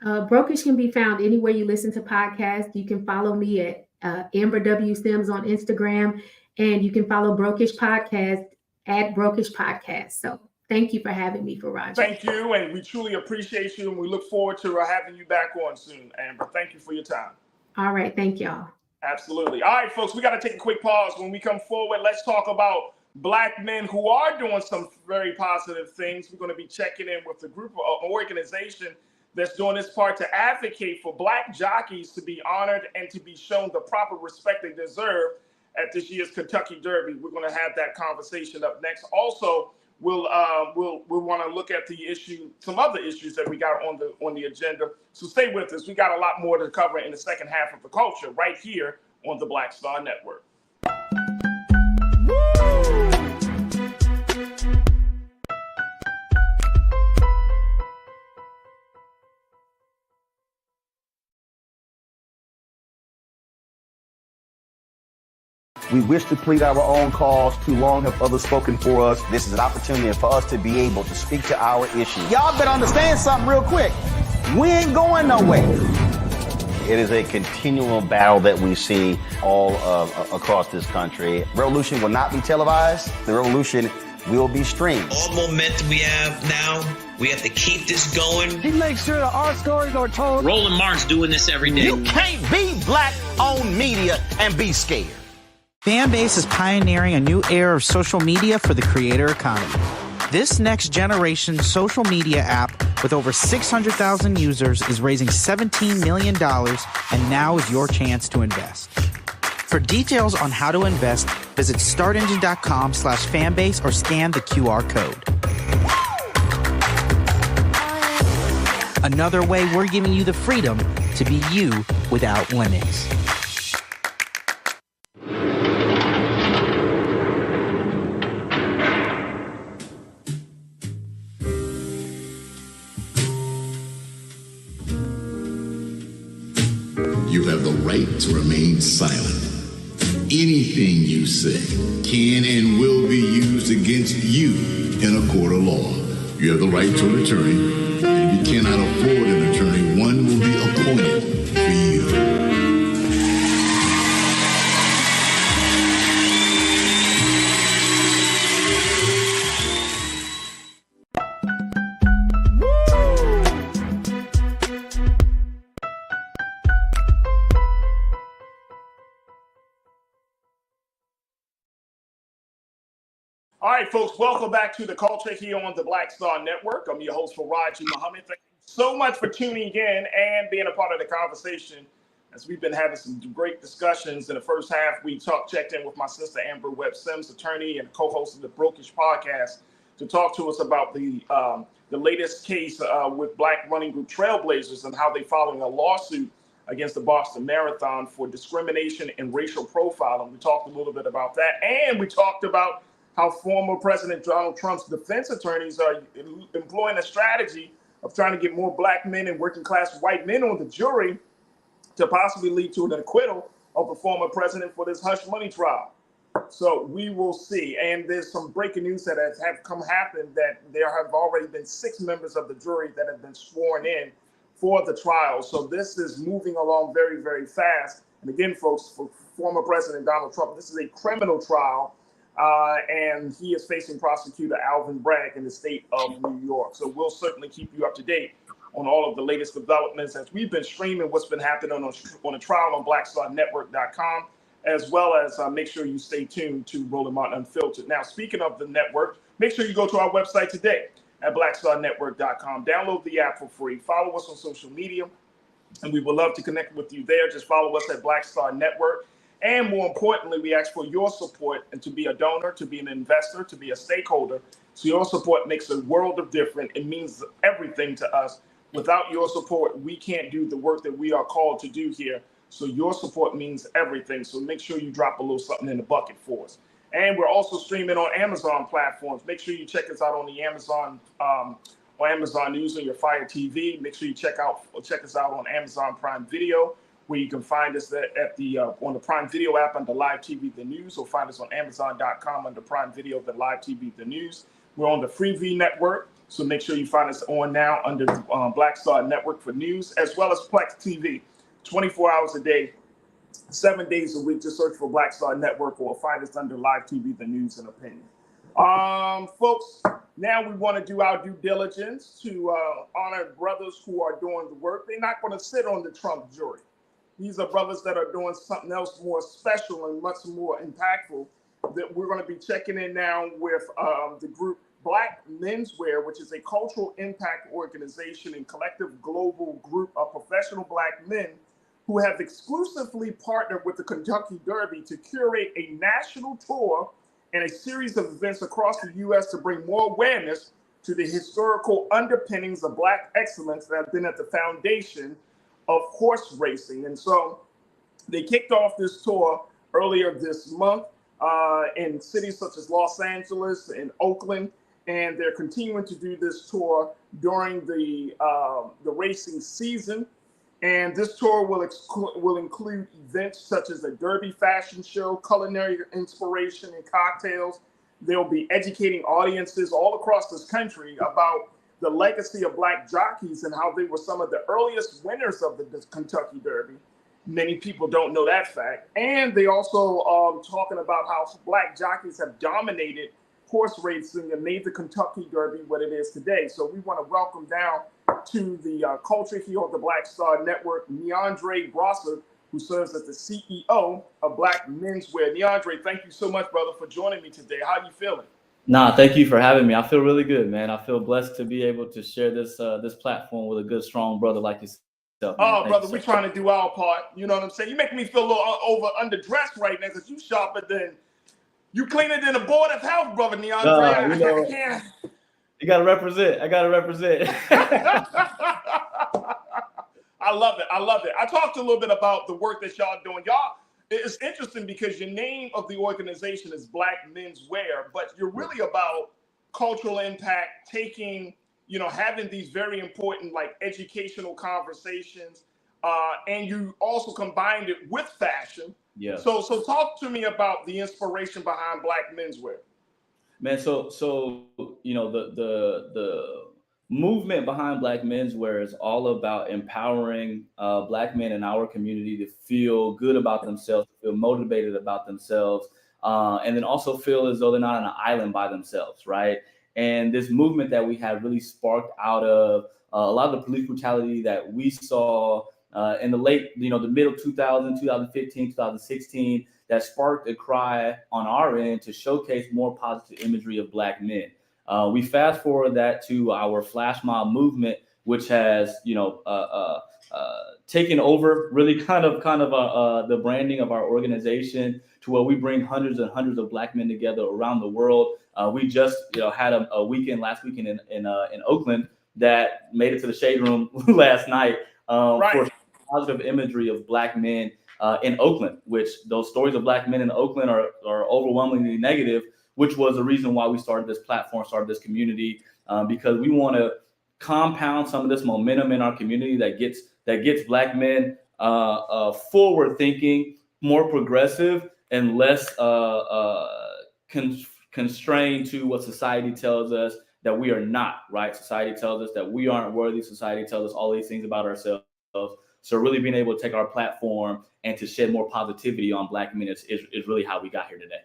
Brokish can be found anywhere you listen to podcasts. You can follow me at Amber W. Sims on Instagram, and you can follow Brokish Podcast at Brokish Podcast. So thank you for having me, Farajii. Thank you, and we truly appreciate you, and we look forward to having you back on soon, Amber. Thank you for your time. All right, thank y'all. Absolutely. All right, folks, we got to take a quick pause. When we come forward, let's talk about Black men who are doing some very positive things. We're going to be checking in with a group of organization that's doing its part to advocate for Black jockeys to be honored and to be shown the proper respect they deserve at this year's Kentucky Derby. We're going to have that conversation up next. Also, we'll want to look at the issue, some other issues that we got on the agenda. So stay with us. We got a lot more to cover in the second half of The Culture right here on the Black Star Network. We wish to plead our own cause. Too long have others spoken for us. This is an opportunity for us to be able to speak to our issues. Y'all better understand something real quick. We ain't going nowhere. It is a continual battle that we see all across this country. Revolution will not be televised. The revolution will be streamed. All momentum we have now, we have to keep this going. He makes sure that our stories are told. Roland Martin's doing this every day. You can't be Black-owned media and be scared. Fanbase is pioneering a new era of social media for the creator economy. This next generation social media app with over 600,000 users is raising $17 million, and now is your chance to invest. For details on how to invest, visit startengine.com/fanbase or scan the QR code. Another way we're giving you the freedom to be you without limits. You have the right to remain silent. Anything you say can and will be used against you in a court of law. You have the right to an attorney, and if you cannot afford an attorney, one will be appointed for you. All right, folks, welcome back to The Culture here on the Black Star Network. I'm your host, Farajii. Thank you so much for tuning in and being a part of the conversation. As we've been having some great discussions in the first half, we checked in with my sister, Amber Webb Sims, attorney and co-host of the Brokish podcast, to talk to us about the latest case with Black running group Trailblazers and how they're following a lawsuit against the Boston Marathon for discrimination and racial profiling. We talked a little bit about that, and we talked about how former President Donald Trump's defense attorneys are employing a strategy of trying to get more Black men and working class white men on the jury to possibly lead to an acquittal of the former president for this hush money trial. So we will see. And there's some breaking news that have happened that there have already been 6 members of the jury that have been sworn in for the trial. So this is moving along very, very fast. And again, folks, for former President Donald Trump, this is a criminal trial. And he is facing prosecutor Alvin Bragg in the state of New York. So we'll certainly keep you up to date on all of the latest developments as we've been streaming what's been happening on a trial on BlackStarNetwork.com, as well as make sure you stay tuned to Roland Martin Unfiltered. Now, speaking of the network, make sure you go to our website today at BlackStarNetwork.com. Download the app for free. Follow us on social media, and we would love to connect with you there. Just follow us at Black Star Network. And more importantly, we ask for your support and to be a donor, to be an investor, to be a stakeholder. So your support makes a world of difference. It means everything to us. Without your support, we can't do the work that we are called to do here. So your support means everything. So make sure you drop a little something in the bucket for us. And we're also streaming on Amazon platforms. Make sure you check us out on the Amazon News on your Fire TV. Make sure you check us out on Amazon Prime Video, where you can find us on the Prime Video app under Live TV The News, or find us on Amazon.com under Prime Video The Live TV The News. We're on the Freevee network, so make sure you find us on now under Black Star Network for news, as well as Plex TV, 24 hours a day, 7 days a week. Just search for Black Star Network or find us under Live TV The News and Opinion. Folks, now we want to do our due diligence to honor brothers who are doing the work. They're not going to sit on the Trump jury. These are brothers that are doing something else more special and much more impactful. That we're going to be checking in now with the group Black Menswear, which is a cultural impact organization and collective global group of professional Black men who have exclusively partnered with the Kentucky Derby to curate a national tour and a series of events across the U.S. to bring more awareness to the historical underpinnings of Black excellence that have been at the foundation of horse racing. And so they kicked off this tour earlier this month in cities such as Los Angeles and Oakland, and they're continuing to do this tour during the racing season. And this tour will include events such as a Derby fashion show, culinary inspiration, and cocktails. They'll be educating audiences all across this country about the legacy of Black jockeys and how they were some of the earliest winners of the Kentucky Derby. Many people don't know that fact. And they also talking about how Black jockeys have dominated horse racing and made the Kentucky Derby what it is today. So we want to welcome down to the culture here on the Black Star Network, Neandre Brossard, who serves as the CEO of Black Menswear. Neandre, thank you so much, brother, for joining me today. How are you feeling? Nah, thank you for having me. I feel really good, man. I feel blessed to be able to share this platform with a good, strong brother like yourself. Oh, brother, we're trying to do our part. You know what I'm saying? You make me feel a little underdressed right now because you sharper than, you cleaner than a board of health, brother Neandre. You gotta represent. I gotta represent. I love it. I love it. I talked a little bit about the work that y'all doing. Y'all, it's interesting because your name of the organization is Black Menswear, but you're really about cultural impact, taking, having these very important like educational conversations, and you also combined it with fashion. Yeah. So talk to me about the inspiration behind Black Menswear. Man, so the movement behind Black Menswear is all about empowering Black men in our community to feel good about themselves, feel motivated about themselves, and then also feel as though they're not on an island by themselves, right? And this movement that we had really sparked out of a lot of the police brutality that we saw in the late, the middle 2000, 2015, 2016, that sparked a cry on our end to showcase more positive imagery of Black men. We fast forward that to our flash mob movement, which has, taken over really kind of the branding of our organization to where we bring hundreds and hundreds of Black men together around the world. We just, had a weekend last weekend in Oakland that made it to the Shade Room last night for positive imagery of Black men in Oakland, which those stories of Black men in Oakland are overwhelmingly negative, which was the reason why we started this platform, started this community, because we want to compound some of this momentum in our community that gets Black men forward thinking, more progressive, and less constrained to what society tells us that we are not, right? Society tells us that we aren't worthy. Society tells us all these things about ourselves. So really being able to take our platform and to shed more positivity on Black men is really how we got here today.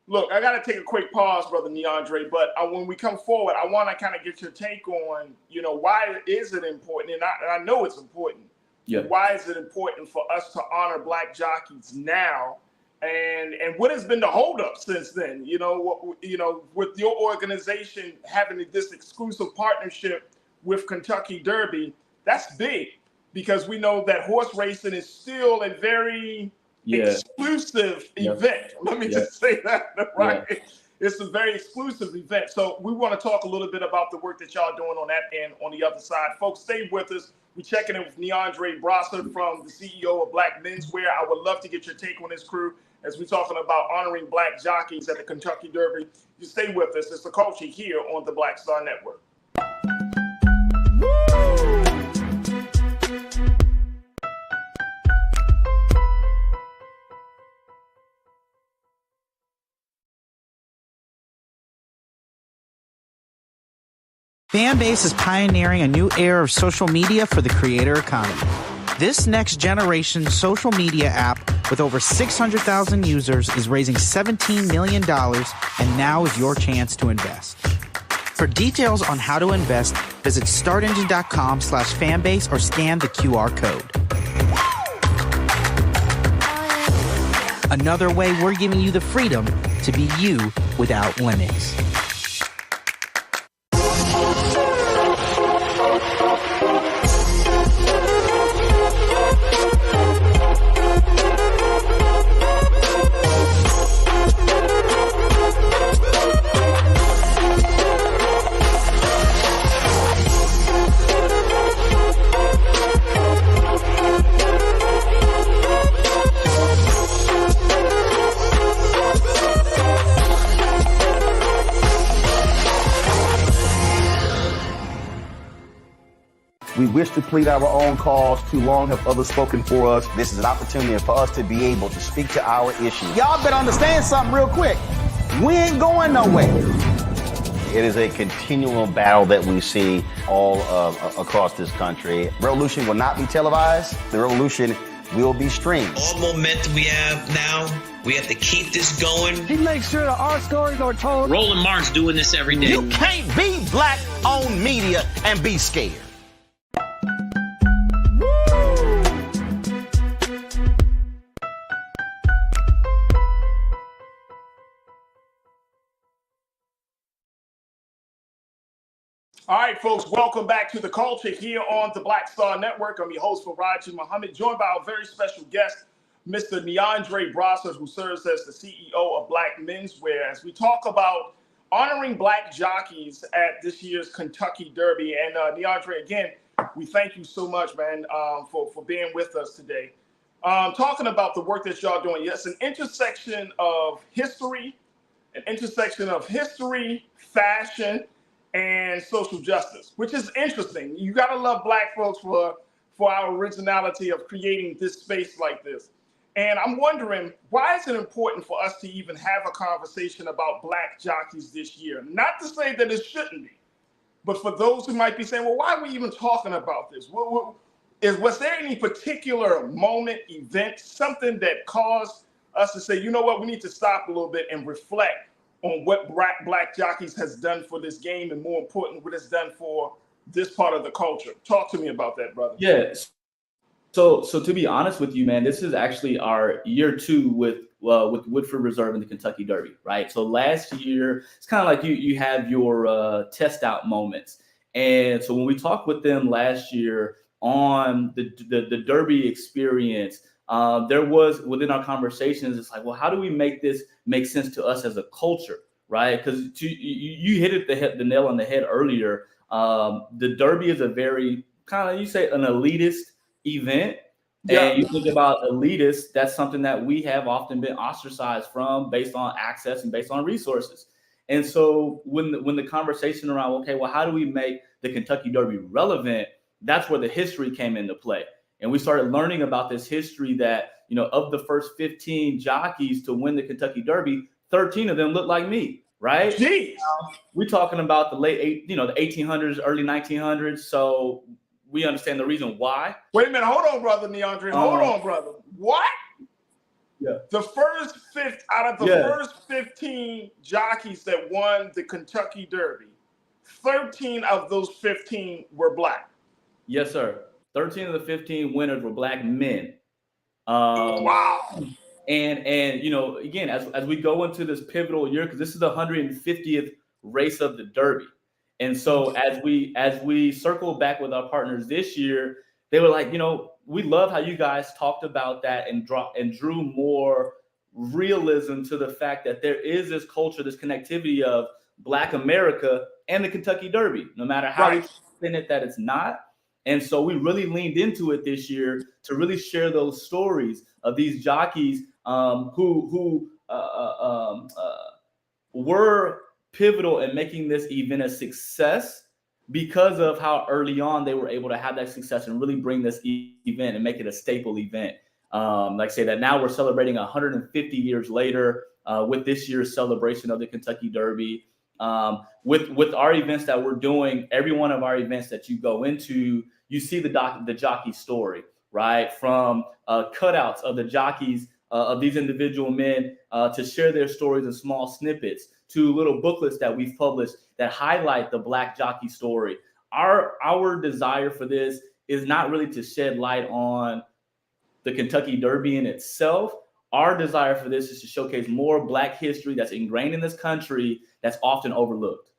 Look, I got to take a quick pause, brother Neandre, but when we come forward, I want to kind of get your take on, why is it important? And I know it's important. Yeah. Why is it important for us to honor Black jockeys now? And what has been the holdup since then? With your organization having this exclusive partnership with Kentucky Derby, that's big because we know that horse racing is still a very exclusive event. Let me just say that, right? Yeah. It's a very exclusive event. So we want to talk a little bit about the work that y'all doing on that end on the other side. Folks, stay with us. We're checking in with Neandre Brossard from the CEO of Black Menswear. I would love to get your take on this crew as we're talking about honoring Black jockeys at the Kentucky Derby. You stay with us. It's the culture here on the Black Star Network. Fanbase is pioneering a new era of social media for the creator economy. This next generation social media app with over 600,000 users is raising $17 million, and now is your chance to invest. For details on how to invest, visit startengine.com/fanbase or scan the QR code. Another way we're giving you the freedom to be you without limits. We wish to plead our own cause. Too long have others spoken for us. This is an opportunity for us to be able to speak to our issues. Y'all better understand something real quick. We ain't going nowhere. It is a continual battle that we see all across this country. Revolution will not be televised. The revolution will be streamed. All momentum we have now, we have to keep this going. He makes sure that our stories are told. Roland Martin's doing this every day. You can't be black-owned media and be scared. All right, folks, welcome back to The Culture here on the Black Star Network. I'm your host, Farajii Muhammad, joined by our very special guest, Mr. Neandre Brossers, who serves as the CEO of Black Menswear, as we talk about honoring Black jockeys at this year's Kentucky Derby. And Neandre, again, we thank you so much, man, for being with us today. Talking about the work that y'all doing. Yes, an intersection of history, fashion, and social justice, which is interesting. You got to love Black folks for our originality of creating this space like this. And I'm wondering, why is it important for us to even have a conversation about Black jockeys this year? Not to say that it shouldn't be, but for those who might be saying, well, why are we even talking about this? Was there any particular moment, event, something that caused us to say, you know what, we need to stop a little bit and reflect on what Black jockeys has done for this game, and more important, what it's done for this part of the culture? Talk to me about that, brother. Yes. So to be honest with you, man, this is actually our year 2 with Woodford Reserve and the Kentucky Derby, right? So last year, it's kind of like you have your test out moments. And so when we talked with them last year on the Derby experience, there was, within our conversations, it's like, well, how do we make this make sense to us as a culture, right? Because you hit the nail on the head earlier. The Derby is a very kind of, you say, an elitist event. Yeah. And you think about elitists, that's something that we have often been ostracized from based on access and based on resources. And so when the conversation around, okay, well, how do we make the Kentucky Derby relevant? That's where the history came into play. And we started learning about this history that, you know, of the first 15 jockeys to win the Kentucky Derby, 13 of them look like me, right? Jeez. We're talking about the the 1800s, early 1900s. So we understand the reason why. Wait a minute. Hold on, brother Neandre. Hold on, brother. What? Yeah. The first first 15 jockeys that won the Kentucky Derby, 13 of those 15 were Black. Yes, sir. 13 of the 15 winners were Black men. Wow. And you know, again, as we go into this pivotal year, because this is the 150th race of the Derby. And so as we circle back with our partners this year, they were like, you know, we love how you guys talked about that and drew more realism to the fact that there is this culture, this connectivity of Black America and the Kentucky Derby, no matter how we spin it that it's not. And so we really leaned into it this year to really share those stories of these jockeys who were pivotal in making this event a success because of how early on they were able to have that success and really bring this event and make it a staple event. Like I say that now we're celebrating 150 years later with this year's celebration of the Kentucky Derby. With our events that we're doing, every one of our events that you go into, you see the jockey story, right? From cutouts of the jockeys, of these individual men to share their stories in small snippets, to little booklets that we've published that highlight the Black jockey story. Our desire for this is not really to shed light on the Kentucky Derby in itself. our desire for this is to showcase more Black history that's ingrained in this country that's often overlooked.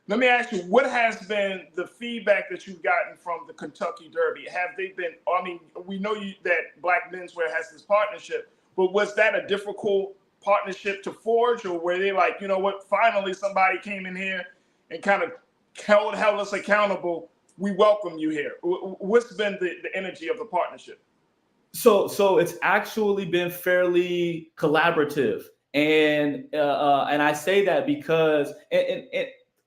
Let me ask you, what has been the feedback that you've gotten from the Kentucky Derby? Have they been, I mean, we know that Black Menswear has this partnership, but was that a difficult partnership to forge, or were they like, you know what, finally somebody came in here and kind of held us accountable, we welcome you here? What's been the energy of the partnership? So it's actually been fairly collaborative, and I say that because and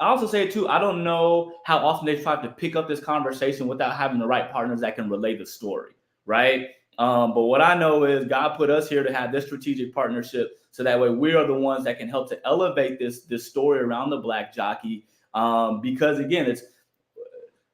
I also say it too. I don't know how often they try to pick up this conversation without having the right partners that can relay the story, right? But what I know is God put us here to have this strategic partnership, so that way we are the ones that can help to elevate this story around the Black jockey. Because again,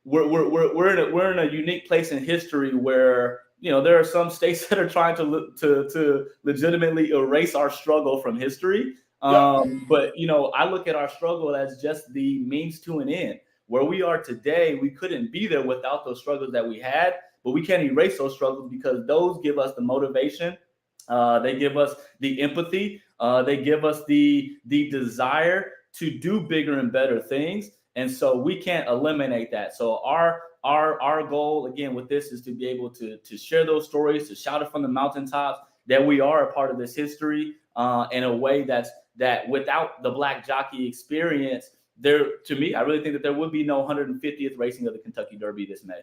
we're in a unique place in history where, you know, there are some states that are trying to legitimately erase our struggle from history. But, you know, I look at our struggle as just the means to an end. Where we are today, we couldn't be there without those struggles that we had, but we can't erase those struggles because those give us the motivation. They give us the empathy. They give us the desire to do bigger and better things. And so we can't eliminate that. So our goal, again, with this is to be able to share those stories, to shout it from the mountaintops that we are a part of this history in a way that without the Black jockey experience, to me, I really think that there would be no 150th racing of the Kentucky Derby this May.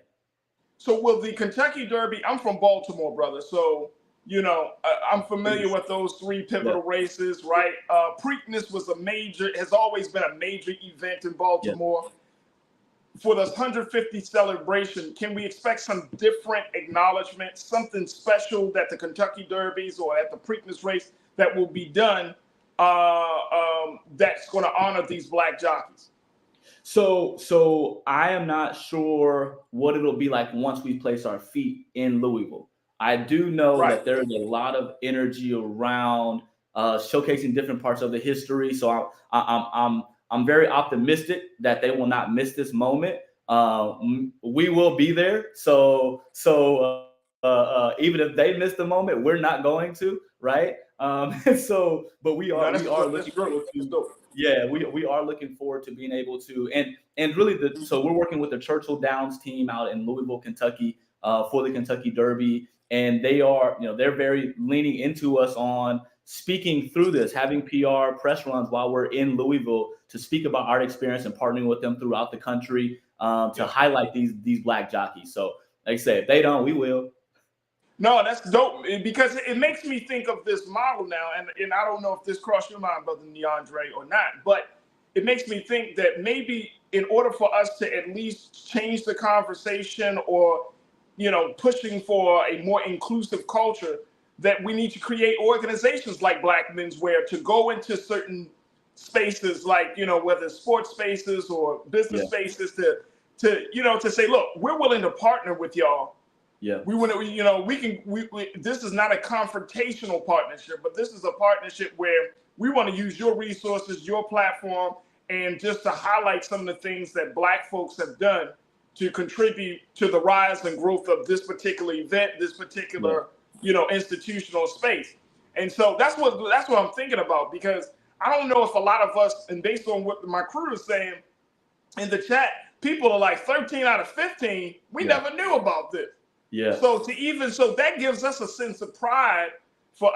So will the Kentucky Derby, I'm from Baltimore, brother. So, you know, I'm familiar with those three pivotal races, right? Preakness has always been a major event in Baltimore. For this 150 celebration, can we expect some different acknowledgement, something special that the Kentucky Derbies or at the Preakness race that will be done that's going to honor these Black jockeys? So I am not sure what it'll be like once we place our feet in Louisville. I do know that there is a lot of energy around showcasing different parts of the history. So I'm very optimistic that they will not miss this moment. We will be there. So even if they miss the moment, we're not going to, right? But we are looking forward to. Yeah, we are looking forward to being able to, and really so we're working with the Churchill Downs team out in Louisville, Kentucky, for the Kentucky Derby, and they are, you know, they're very leaning into us on speaking through this, having PR press runs while we're in Louisville to speak about our experience and partnering with them throughout the country to highlight these Black jockeys. So, like I said, if they don't, we will. No, that's dope, because it makes me think of this model now, and I don't know if this crossed your mind, Brother Neandre, or not, but it makes me think that maybe in order for us to at least change the conversation or, you know, pushing for a more inclusive culture, that we need to create organizations like Black Menswear to go into certain spaces, like, you know, whether it's sports spaces or business spaces, to say, look, we're willing to partner with y'all. Yeah, we want to, you know, this is not a confrontational partnership, but this is a partnership where we want to use your resources, your platform, and just to highlight some of the things that Black folks have done to contribute to the rise and growth of this particular event, this particular, you know, institutional space. And so that's what I'm thinking about, because I don't know if a lot of us, and based on what my crew is saying in the chat, people are like 13 out of 15. We never knew about this. Yeah. So that gives us a sense of pride for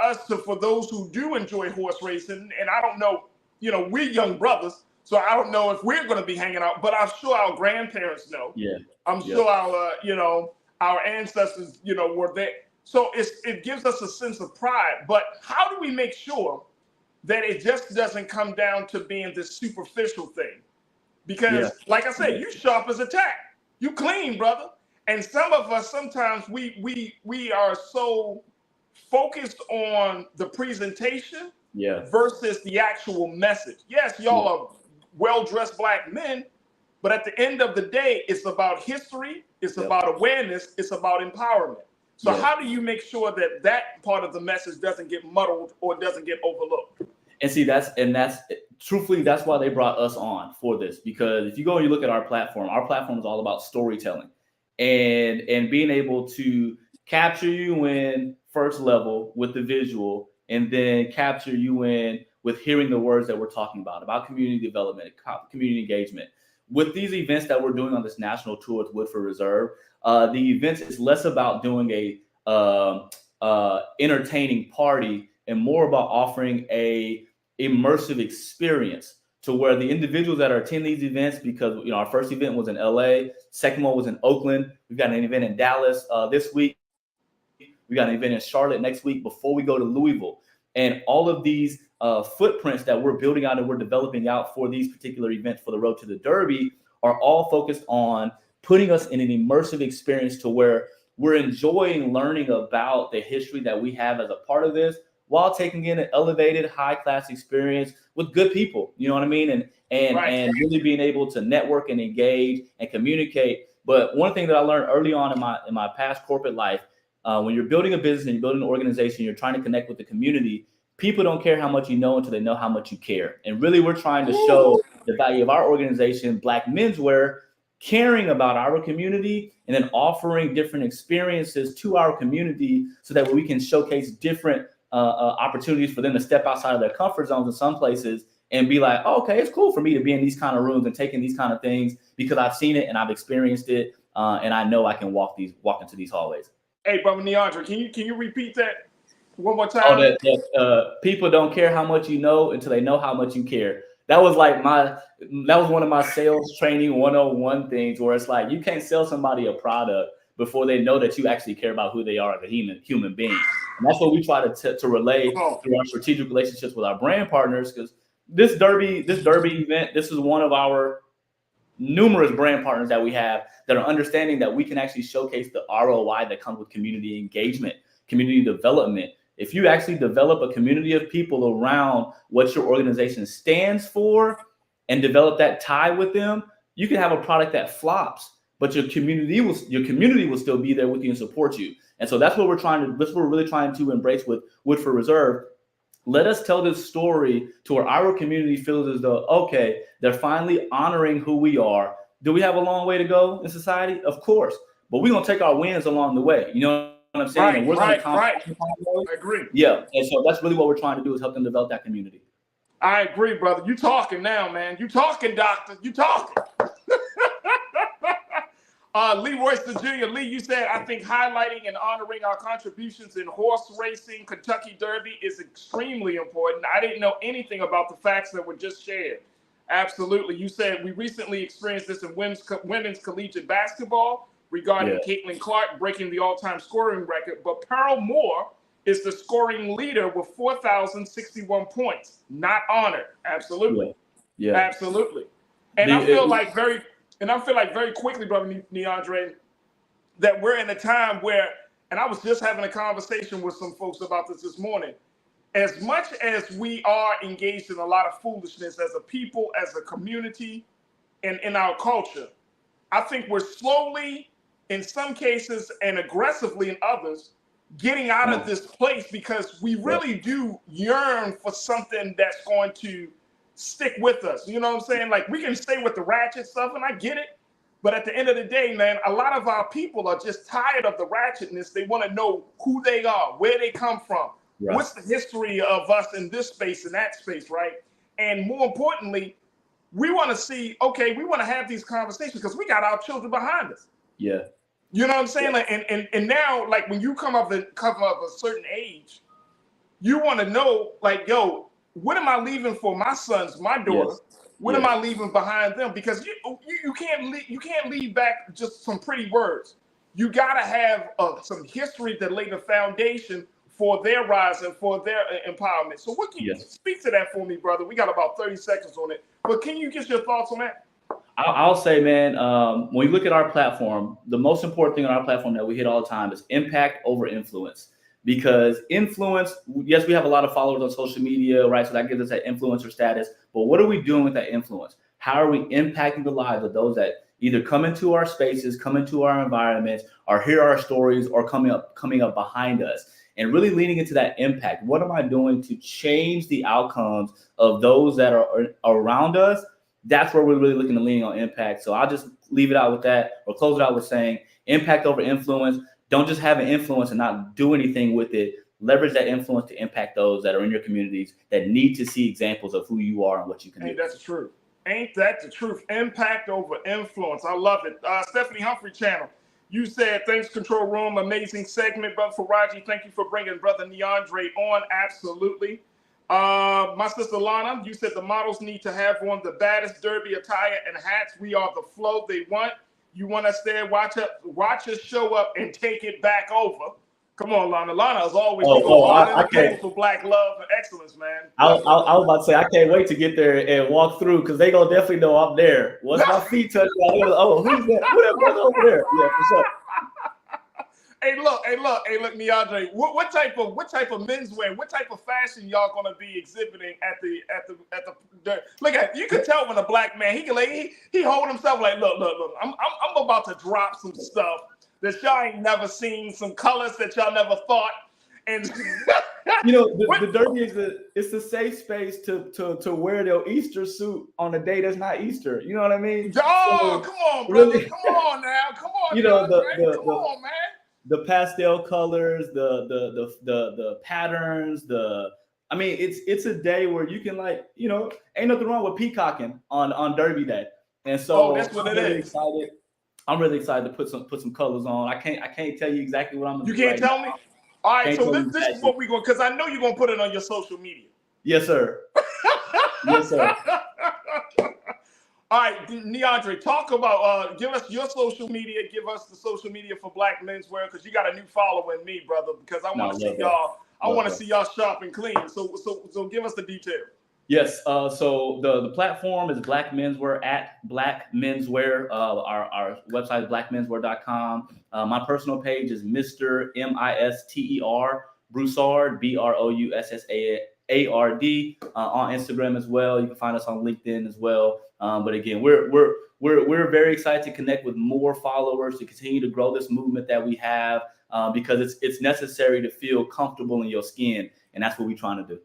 those who do enjoy horse racing. And I don't know, you know, we're young brothers, so I don't know if we're going to be hanging out, but I'm sure our grandparents know. Yeah. I'm sure our ancestors, you know, were there. So it gives us a sense of pride. But how do we make sure that it just doesn't come down to being this superficial thing? Because like I said, you sharp as a tack. You clean, brother. And some of us, sometimes we are so focused on the presentation versus the actual message. Yes, y'all are well-dressed Black men, but at the end of the day, it's about history, it's about awareness, it's about empowerment. So how do you make sure that part of the message doesn't get muddled or doesn't get overlooked? And see, that's truthfully, that's why they brought us on for this, because if you go and you look at our platform is all about storytelling. And being able to capture you in first level with the visual and then capture you in with hearing the words that we're talking about community development, community engagement. With these events that we're doing on this national tour with Woodford Reserve, the events is less about doing a entertaining party and more about offering a immersive experience to where the individuals that are attending these events, because our first event was in LA, second one was in Oakland, we've got an event in Dallas this week, we got an event in Charlotte next week before we go to Louisville. And all of these footprints that we're building out and we're developing out for these particular events for the Road to the Derby are all focused on putting us in an immersive experience to where we're enjoying learning about the history that we have as a part of this, while taking in an elevated, high-class experience with good people. You know what I mean? And really being able to network and engage and communicate. But one thing that I learned early on in my past corporate life, when you're building a business and you're building an organization, you're trying to connect with the community, people don't care how much you know until they know how much you care. And really, we're trying to show the value of our organization, Black Menswear, caring about our community and then offering different experiences to our community so that we can showcase different opportunities for them to step outside of their comfort zones in some places and be like, oh, okay, it's cool for me to be in these kind of rooms and taking these kind of things because I've seen it and I've experienced it, and I know I can walk into these hallways. Hey, brother Neandra, can you repeat that one more time? Oh, that people don't care how much you know until they know how much you care. That was one of my sales training 101 things, where it's like you can't sell somebody a product before they know that you actually care about who they are as a human being. And that's what we try to relay through our strategic relationships with our brand partners. Because this Derby event, this is one of our numerous brand partners that we have that are understanding that we can actually showcase the ROI that comes with community engagement, community development. If you actually develop a community of people around what your organization stands for and develop that tie with them, you can have a product that flops, but your community will still be there with you and support you. And so that's what we're really trying to embrace with Woodford Reserve. Let us tell this story to where our community feels as though, okay, they're finally honoring who we are. Do we have a long way to go in society? Of course, but we're gonna take our wins along the way. You know what I'm saying? Right. I agree. Yeah, and so that's really what we're trying to do, is help them develop that community. I agree, brother. You talking now, man. You talking, doctor. You talking. Lee Royster Jr. Lee, you said, I think highlighting and honoring our contributions in horse racing, Kentucky Derby is extremely important. I didn't know anything about the facts that were just shared. Absolutely. You said we recently experienced this in women's collegiate basketball regarding Caitlin Clark breaking the all-time scoring record, but Pearl Moore is the scoring leader with 4,061 points. Not honored. Absolutely. Yeah. Absolutely. And I feel like very quickly, brother Neandra, that we're in a time where, and I was just having a conversation with some folks about this morning, as much as we are engaged in a lot of foolishness as a people, as a community, and in our culture, I think we're slowly, in some cases, and aggressively in others, getting out of this place because we really do yearn for something that's going to stick with us. You know what I'm saying? Like, we can stay with the ratchet stuff, and I get it. But at the end of the day, man, a lot of our people are just tired of the ratchetness. They want to know who they are, where they come from, what's the history of us in this space and that space, right? And more importantly, we want to see, okay, we want to have these conversations because we got our children behind us. Yeah. You know what I'm saying? Like, and now, like, when you come of a certain age, you want to know, like, yo, what am I leaving for my sons, my daughter? What am I leaving behind them? Because you can't leave back just some pretty words. You gotta have some history that lay the foundation for their rise and for their empowerment. So what can you speak to that for me, brother? We got about 30 seconds on it, but can you get your thoughts on that? I'll say, man, when we look at our platform, the most important thing on our platform that we hit all the time is impact over influence. Because influence, yes, we have a lot of followers on social media, right? So that gives us that influencer status. But what are we doing with that influence? How are we impacting the lives of those that either come into our spaces, come into our environments, or hear our stories, or coming up behind us? And really leaning into that impact. What am I doing to change the outcomes of those that are around us? That's where we're really looking to lean on impact. So I'll just leave it out with that, or close it out with saying impact over influence. Don't just have an influence and not do anything with it. leverage that influence to impact those that are in your communities that need to see examples of who you are and what you can do. That's the truth. Ain't that the truth? Impact over influence. I love it. Stephanie Humphrey channel. You said, thanks, Control Room. Amazing segment, Brother Farajii. Thank you for bringing Brother Neandre on. Absolutely. My sister Lana, you said the models need to have on the baddest derby attire and hats. We are the flow they want. You want us there, watch us show up and take it back over. Come on, Lana. Lana is always for black love and excellence, man. I was about to say, I can't wait to get there and walk through because they gonna definitely know I'm there. Once my feet touch that, oh, who's that? Who that brother over there? Yeah, for sure. Hey, look, Neandre. What type of menswear, what type of fashion y'all gonna be exhibiting at the look at? You can tell when a black man he hold himself like, look. I'm about to drop some stuff that y'all ain't never seen, some colors that y'all never thought. And the Derby it's a safe space to wear their Easter suit on a day that's not Easter. You know what I mean? Oh, come on, brother. Really, come on now. Come on, come on, man. The pastel colors, the patterns, it's a day where you can ain't nothing wrong with peacocking on Derby Day. And so that's what it is. I'm really excited to put some colors on. I can't tell you exactly what I'm gonna do. You can't tell me? All right, so this is what we're going, because I know you're gonna put it on your social media. Yes, sir. Yes, sir. All right, Neandre, talk about give us your social media, give us the social media for Black Menswear, because you got a new follower in me, brother, because I want to see y'all. I want to see y'all sharp and clean. So give us the detail. Yes. So the platform is Black Menswear at Black Menswear. Our website is blackmenswear.com. My personal page is Mr. Mister Broussard, Broussard, on Instagram as well. You can find us on LinkedIn as well. But again, we're very excited to connect with more followers, to continue to grow this movement that we have, because it's necessary to feel comfortable in your skin, and that's what we're trying to do.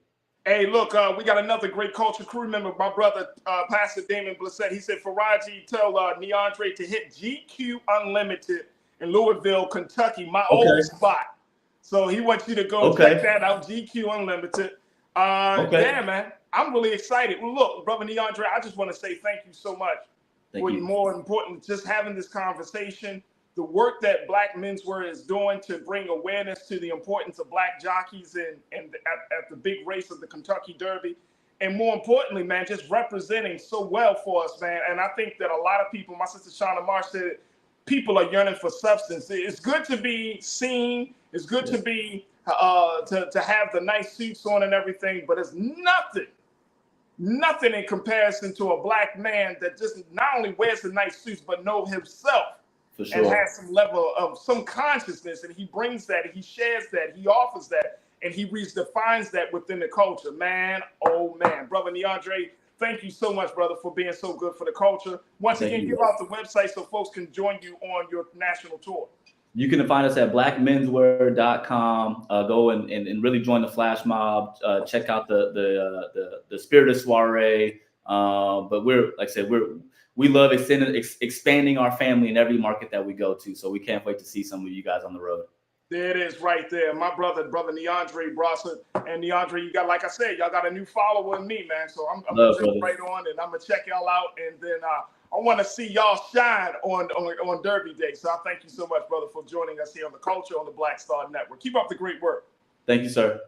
Hey, look, we got another great culture crew member, my brother, Pastor Damon Blissett. He said, Farajii, tell Neandre to hit GQ Unlimited in Louisville, Kentucky, my old spot. So he wants you to go check that out, GQ Unlimited. Yeah, man, I'm really excited. Well, look, brother Neandre, I just want to say thank you so much. More important, just having this conversation, the work that Black Menswear is doing to bring awareness to the importance of Black jockeys and at the big race of the Kentucky Derby. And more importantly, man, just representing so well for us, man. And I think that a lot of people, my sister Shauna Marsh said, people are yearning for substance. It's good to be seen. It's good to be, to have the nice suits on and everything, but it's nothing in comparison to a Black man that just not only wears the nice suits, but know himself. For sure. And has some level of some consciousness, and he brings that, he shares that, he offers that, and he redefines that within the culture. Man, oh man, brother Neandre, thank you so much, brother, for being so good for the culture. Once again, give out the website so folks can join you on your national tour. You can find us at blackmenswear.com. Go and really join the flash mob. Check out the Spirited Soiree. But we love expanding our family in every market that we go to. So we can't wait to see some of you guys on the road. There it is right there. My brother Neandre Broussard. And Neandre, you got, like I said, y'all got a new follower in me, man. So I'm going to jump right on, and I'm going to check y'all out. And then I want to see y'all shine on Derby Day. So I thank you so much, brother, for joining us here on TheCulture on the Black Star Network. Keep up the great work. Thank you, sir.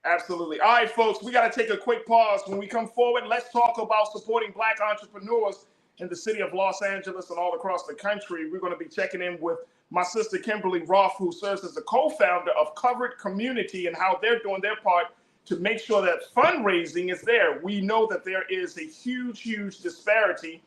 Absolutely. All right, folks, we got to take a quick pause. When we come forward, let's talk about supporting Black entrepreneurs in the city of Los Angeles and all across the country. We're going to be checking in with my sister Kimberly Roth, who serves as the co-founder of Covered Community, and how they're doing their part to make sure that fundraising is there. We know that there is a huge disparity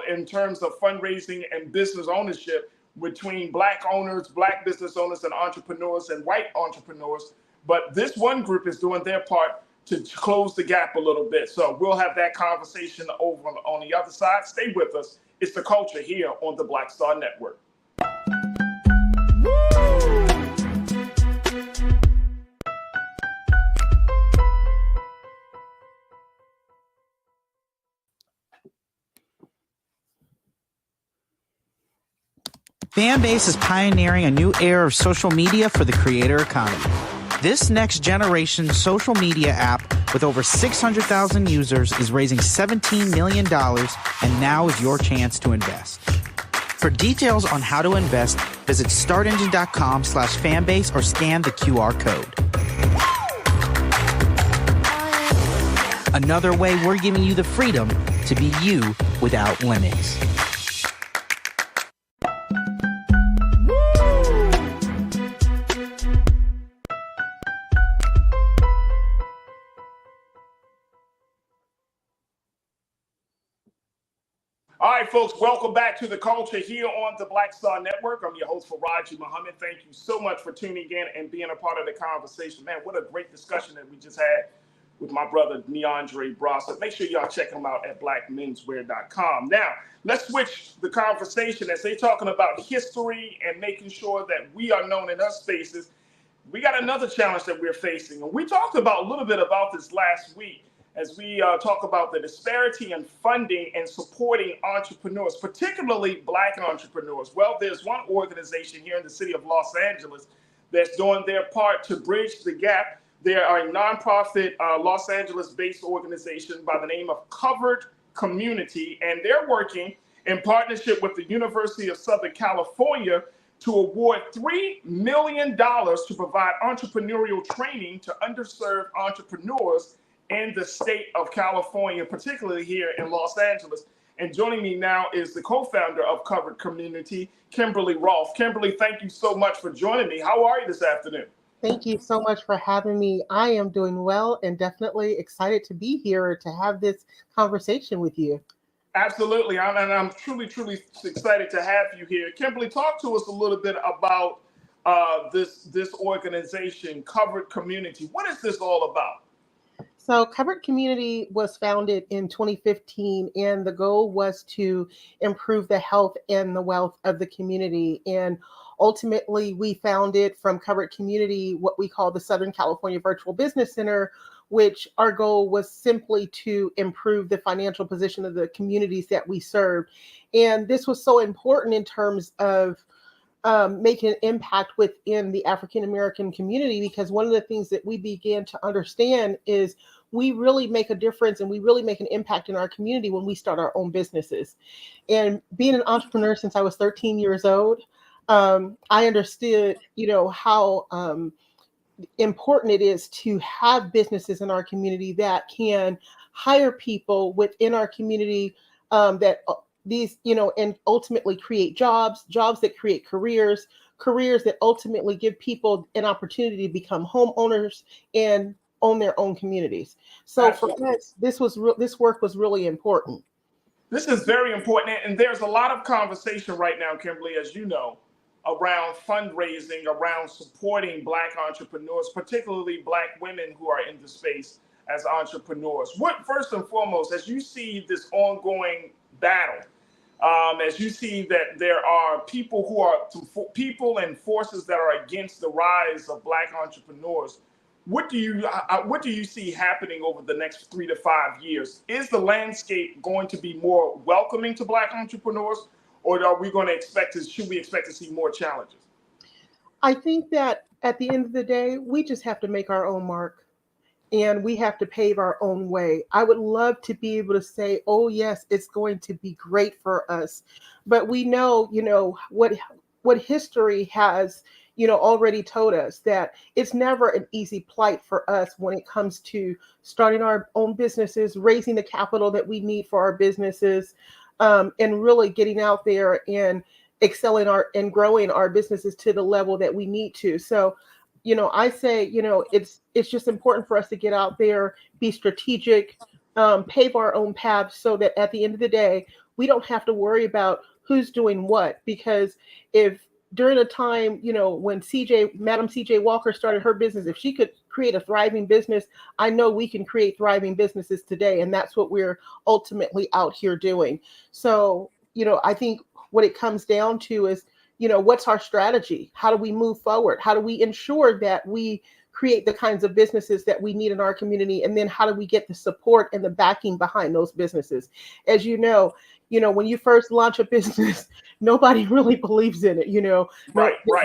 in terms of fundraising and business ownership between Black owners, Black business owners and entrepreneurs and white entrepreneurs. But this one group is doing their part to close the gap a little bit. So we'll have that conversation over on the other side. Stay with us. It's TheCulture here on the Black Star Network. Fanbase is pioneering a new era of social media for the creator economy. This next generation social media app with over 600,000 users is raising $17 million, and now is your chance to invest. For details on how to invest, visit startengine.com/fanbase or scan the QR code. Another way we're giving you the freedom to be you without limits. All right, folks, welcome back to The Culture here on the Black Star Network. I'm your host, Farajii Muhammad. Thank you so much for tuning in and being a part of the conversation. Man, what a great discussion that we just had with my brother, Neandre Brossard. Make sure y'all check him out at blackmenswear.com. Now, let's switch the conversation as they're talking about history and making sure that we are known in our spaces. We got another challenge that we're facing. And we talked about a little bit about this last week as we talk about the disparity in funding and supporting entrepreneurs, particularly Black entrepreneurs. Well, there's one organization here in the city of Los Angeles that's doing their part to bridge the gap. They are a nonprofit Los Angeles-based organization by the name of Covered Community, and they're working in partnership with the University of Southern California to award $3 million to provide entrepreneurial training to underserved entrepreneurs in the state of California, particularly here in Los Angeles. And joining me now is the co-founder of Covered Community, Kimberly Rolfe. Kimberly, thank you so much for joining me. How are you this afternoon? Thank you so much for having me. I am doing well and definitely excited to be here to have this conversation with you. Absolutely. I'm truly, truly excited to have you here. Kimberly, talk to us a little bit about this organization, Covered Community. What is this all about? So Covered Community was founded in 2015, and the goal was to improve the health and the wealth of the community. And ultimately, we founded from Covered Community what we call the Southern California Virtual Business Center, which our goal was simply to improve the financial position of the communities that we serve. And this was so important in terms of making an impact within the African American community, because one of the things that we began to understand is we really make a difference and we really make an impact in our community when we start our own businesses. And being an entrepreneur since I was 13 years old, I understood, how important it is to have businesses in our community that can hire people within our community and ultimately create jobs that create careers that ultimately give people an opportunity to become homeowners and own their own communities. So Absolutely. For us, this work was really important. This is very important. And there's a lot of conversation right now, Kimberly, as you know, around fundraising, around supporting Black entrepreneurs, particularly Black women who are in the space as entrepreneurs. What, first and foremost, as you see this ongoing battle, as you see that there are people and forces that are against the rise of Black entrepreneurs, what do you see happening over the next 3 to 5 years? Is the landscape going to be more welcoming to Black entrepreneurs, or should we expect to see more challenges? I think that at the end of the day, we just have to make our own mark and we have to pave our own way. I would love to be able to say, oh yes, it's going to be great for us. But we know, what history has, already told us that it's never an easy plight for us when it comes to starting our own businesses, raising the capital that we need for our businesses, and really getting out there and excelling and growing our businesses to the level that we need to. So, I say, it's just important for us to get out there, be strategic, pave our own path so that at the end of the day, we don't have to worry about who's doing what. Because if during a time, when Madam CJ Walker started her business, if she could create a thriving business, I know we can create thriving businesses today. And that's what we're ultimately out here doing. So, I think what it comes down to is, what's our strategy? How do we move forward? How do we ensure that we create the kinds of businesses that we need in our community? And then how do we get the support and the backing behind those businesses? As when you first launch a business, nobody really believes in it. The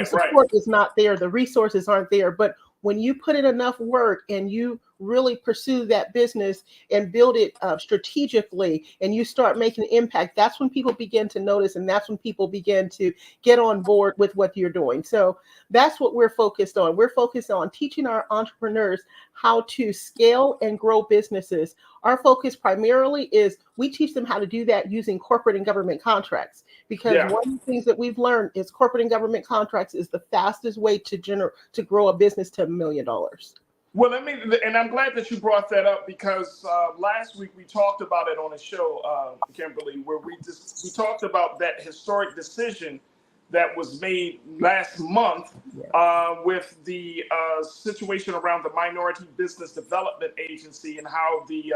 support is not there. The resources aren't there. But when you put in enough work and you really pursue that business and build it strategically, and you start making an impact, that's when people begin to notice, and that's when people begin to get on board with what you're doing. So that's what we're focused on. We're focused on teaching our entrepreneurs how to scale and grow businesses. Our focus primarily is we teach them how to do that using corporate and government contracts, because one of the things that we've learned is corporate and government contracts is the fastest way to grow a business to $1 million. Well, and I'm glad that you brought that up, because last week we talked about it on a show, Kimberly, where we talked about that historic decision that was made last month with the situation around the Minority Business Development Agency, and how the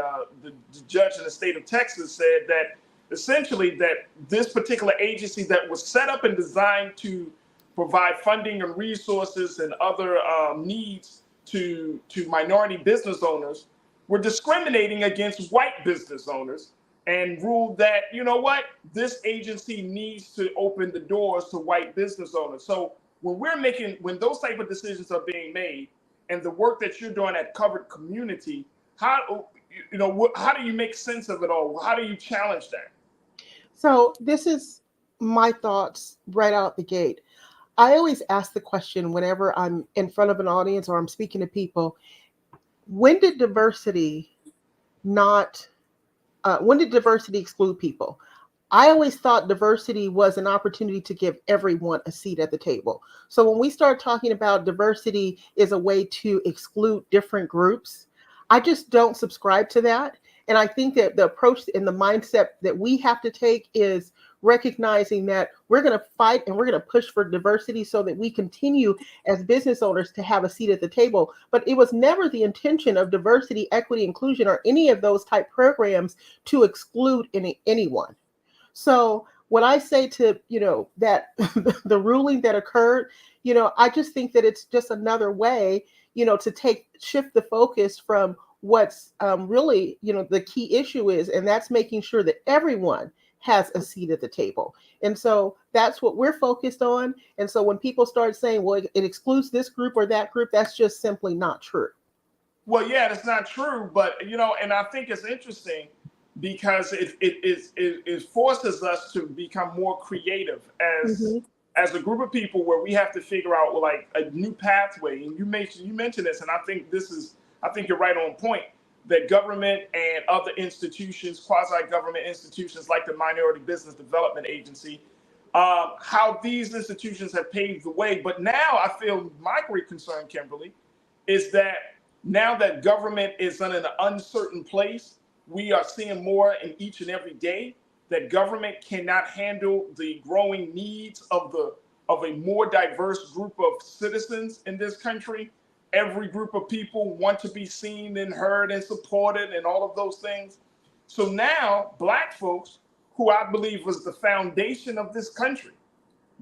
judge in the state of Texas said that essentially that this particular agency that was set up and designed to provide funding and resources and other needs to minority business owners were discriminating against white business owners, and ruled that, you know what, this agency needs to open the doors to white business owners. So when those type of decisions are being made, and the work that you're doing at Covered Community, how do you make sense of it all? How do you challenge that? So this is my thoughts right out the gate. I always ask the question whenever I'm in front of an audience or I'm speaking to people: when did diversity exclude people? I always thought diversity was an opportunity to give everyone a seat at the table. So when we start talking about diversity is a way to exclude different groups, I just don't subscribe to that. And I think that the approach and the mindset that we have to take is recognizing that we're going to fight and we're going to push for diversity so that we continue as business owners to have a seat at the table. But it was never the intention of diversity, equity, inclusion, or any of those type programs to exclude anyone. So when I say to, that the ruling that occurred, I just think that it's just another way, to shift the focus from what's really, the key issue is, and that's making sure that everyone has a seat at the table. And so that's what we're focused on. And so when people start saying, well, it excludes this group or that group, that's just simply not true. Well, yeah, that's not true. But, and I think it's interesting because it forces us to become more creative as a group of people, where we have to figure out like a new pathway. And you mentioned this, and I think you're right on point, that government and other institutions, quasi-government institutions like the Minority Business Development Agency, how these institutions have paved the way. But now I feel my great concern, Kimberly, is that now that government is in an uncertain place, we are seeing more in each and every day that government cannot handle the growing needs of a more diverse group of citizens in this country. Every group of people want to be seen and heard and supported and all of those things. So now Black folks, who I believe was the foundation of this country,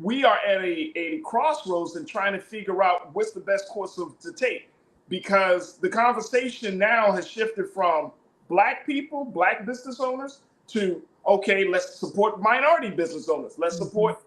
we are at a crossroads and trying to figure out what's the best course to take, because the conversation now has shifted from Black people, Black business owners, to, okay, let's support minority business owners. Let's support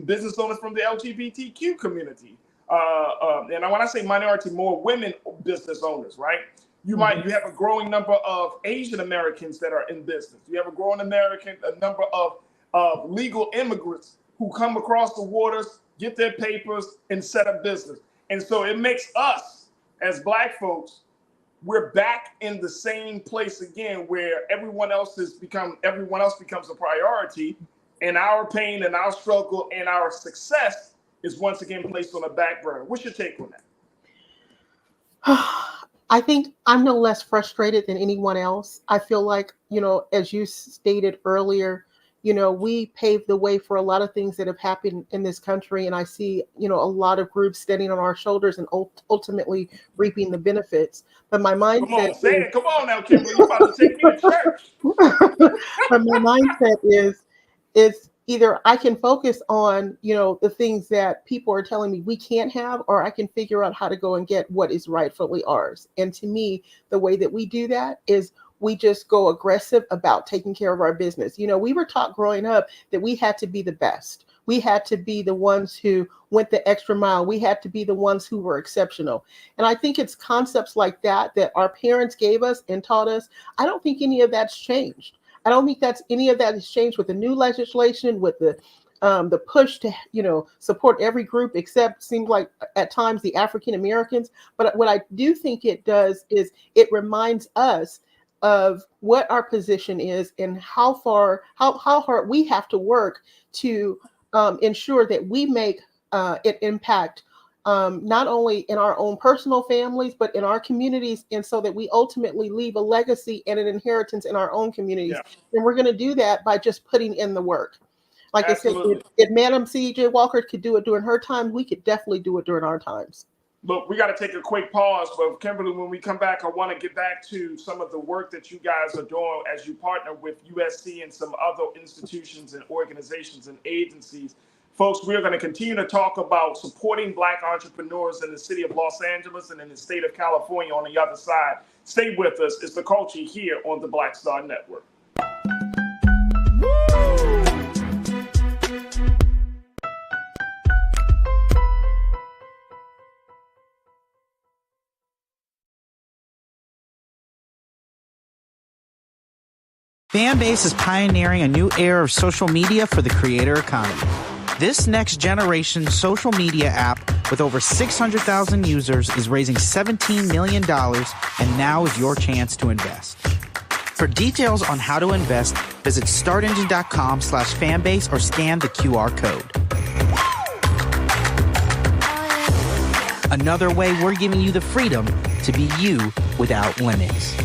business owners from the LGBTQ community. And when I say minority, more women business owners, right? You have a growing number of Asian Americans that are in business. You have a growing number of legal immigrants who come across the waters, get their papers, and set up business. And so it makes us, as Black folks, we're back in the same place again, where everyone else becomes a priority, and our pain and our struggle and our success is once again placed on the back burner. What's your take on that? I think I'm no less frustrated than anyone else. I feel like, as you stated earlier, we paved the way for a lot of things that have happened in this country. And I see, a lot of groups standing on our shoulders and ultimately reaping the benefits. But my mindset Come on now, Kimberly, you're about to take me to church. But my mindset is either I can focus on, the things that people are telling me we can't have, or I can figure out how to go and get what is rightfully ours. And to me, the way that we do that is we just go aggressive about taking care of our business. We were taught growing up that we had to be the best. We had to be the ones who went the extra mile. We had to be the ones who were exceptional. And I think it's concepts like that that our parents gave us and taught us. I don't think any of that's changed. I don't think any of that has changed with the new legislation, with the push to support every group except seems like at times the African Americans. But what I do think it does is it reminds us of what our position is and how hard we have to work to ensure that we make an impact not only in our own personal families, but in our communities, and so that we ultimately leave a legacy and an inheritance in our own communities. Yeah. And we're going to do that by just putting in the work. Like Absolutely. I said, if Madam C.J. Walker could do it during her time, we could definitely do it during our times. Look, we got to take a quick pause, but Kimberly, when we come back, I want to get back to some of the work that you guys are doing as you partner with USC and some other institutions and organizations and agencies. Folks, we're going to continue to talk about supporting Black entrepreneurs in the city of Los Angeles and in the state of California on the other side. Stay with us. It's The Culture here on the Black Star Network. Fanbase is pioneering a new era of social media for the creator economy. This next generation social media app with over 600,000 users is raising $17 million, and now is your chance to invest. For details on how to invest, visit startengine.com/fanbase or scan the QR code. Another way we're giving you the freedom to be you without limits.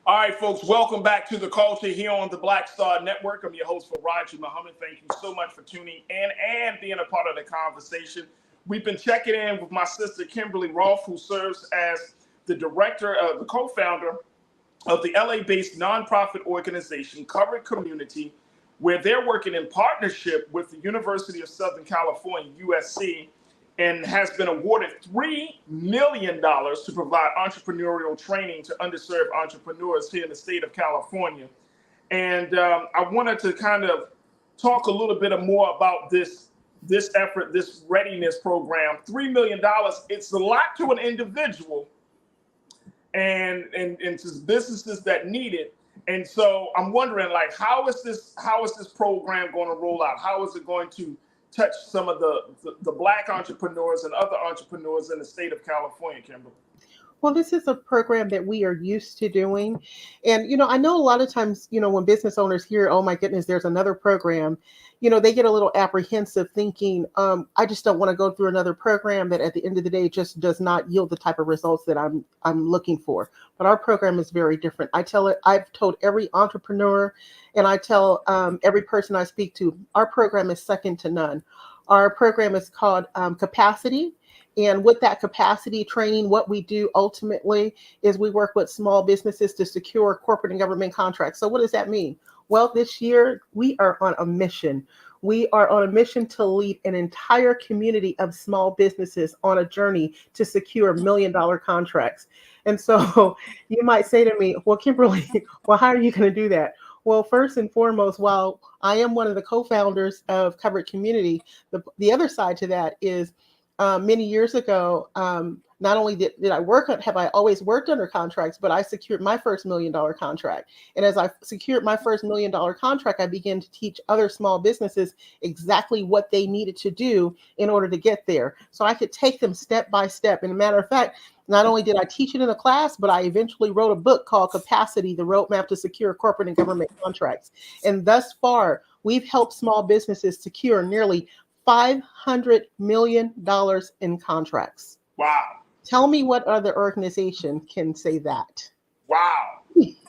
All right, folks, welcome back to The Culture here on the Black Star Network. I'm your host, Farajii Muhammad. Thank you so much for tuning in and being a part of the conversation. We've been checking in with my sister, Kimberly Rolfe, who serves as the director, the co-founder of the LA-based nonprofit organization, Covered Community, where they're working in partnership with the University of Southern California, USC, and has been awarded $3 million to provide entrepreneurial training to underserved entrepreneurs here in the state of California. And I wanted to kind of talk a little bit more about this effort, this readiness program. $3 million, it's a lot to an individual and to businesses that need it. And so I'm wondering, like, how is this program going to roll out? How is it going to touch some of the Black entrepreneurs and other entrepreneurs in the state of California, Kimberly? Well, this is a program that we are used to doing. And, I know a lot of times, when business owners hear, oh my goodness, there's another program, they get a little apprehensive thinking, I just don't want to go through another program that at the end of the day just does not yield the type of results that I'm looking for. But our program is very different. I've told every entrepreneur, and I tell every person I speak to, our program is second to none. Our program is called Capacity. And with that capacity training, what we do ultimately is we work with small businesses to secure corporate and government contracts. So what does that mean? Well, this year we are on a mission. We are on a mission to lead an entire community of small businesses on a journey to secure $1 million contracts. And so you might say to me, well, Kimberly, well, how are you going to do that? Well, first and foremost, while I am one of the co-founders of Covered Community, the other side to that is many years ago, not only have I always worked under contracts, but I secured my first $1 million contract. And as I secured my first $1 million contract, I began to teach other small businesses exactly what they needed to do in order to get there. So I could take them step by step. And a matter of fact, not only did I teach it in a class, but I eventually wrote a book called Capacity, the Roadmap to Secure Corporate and Government Contracts. And thus far, we've helped small businesses secure nearly $500 million in contracts. Wow. Tell me what other organization can say that. Wow.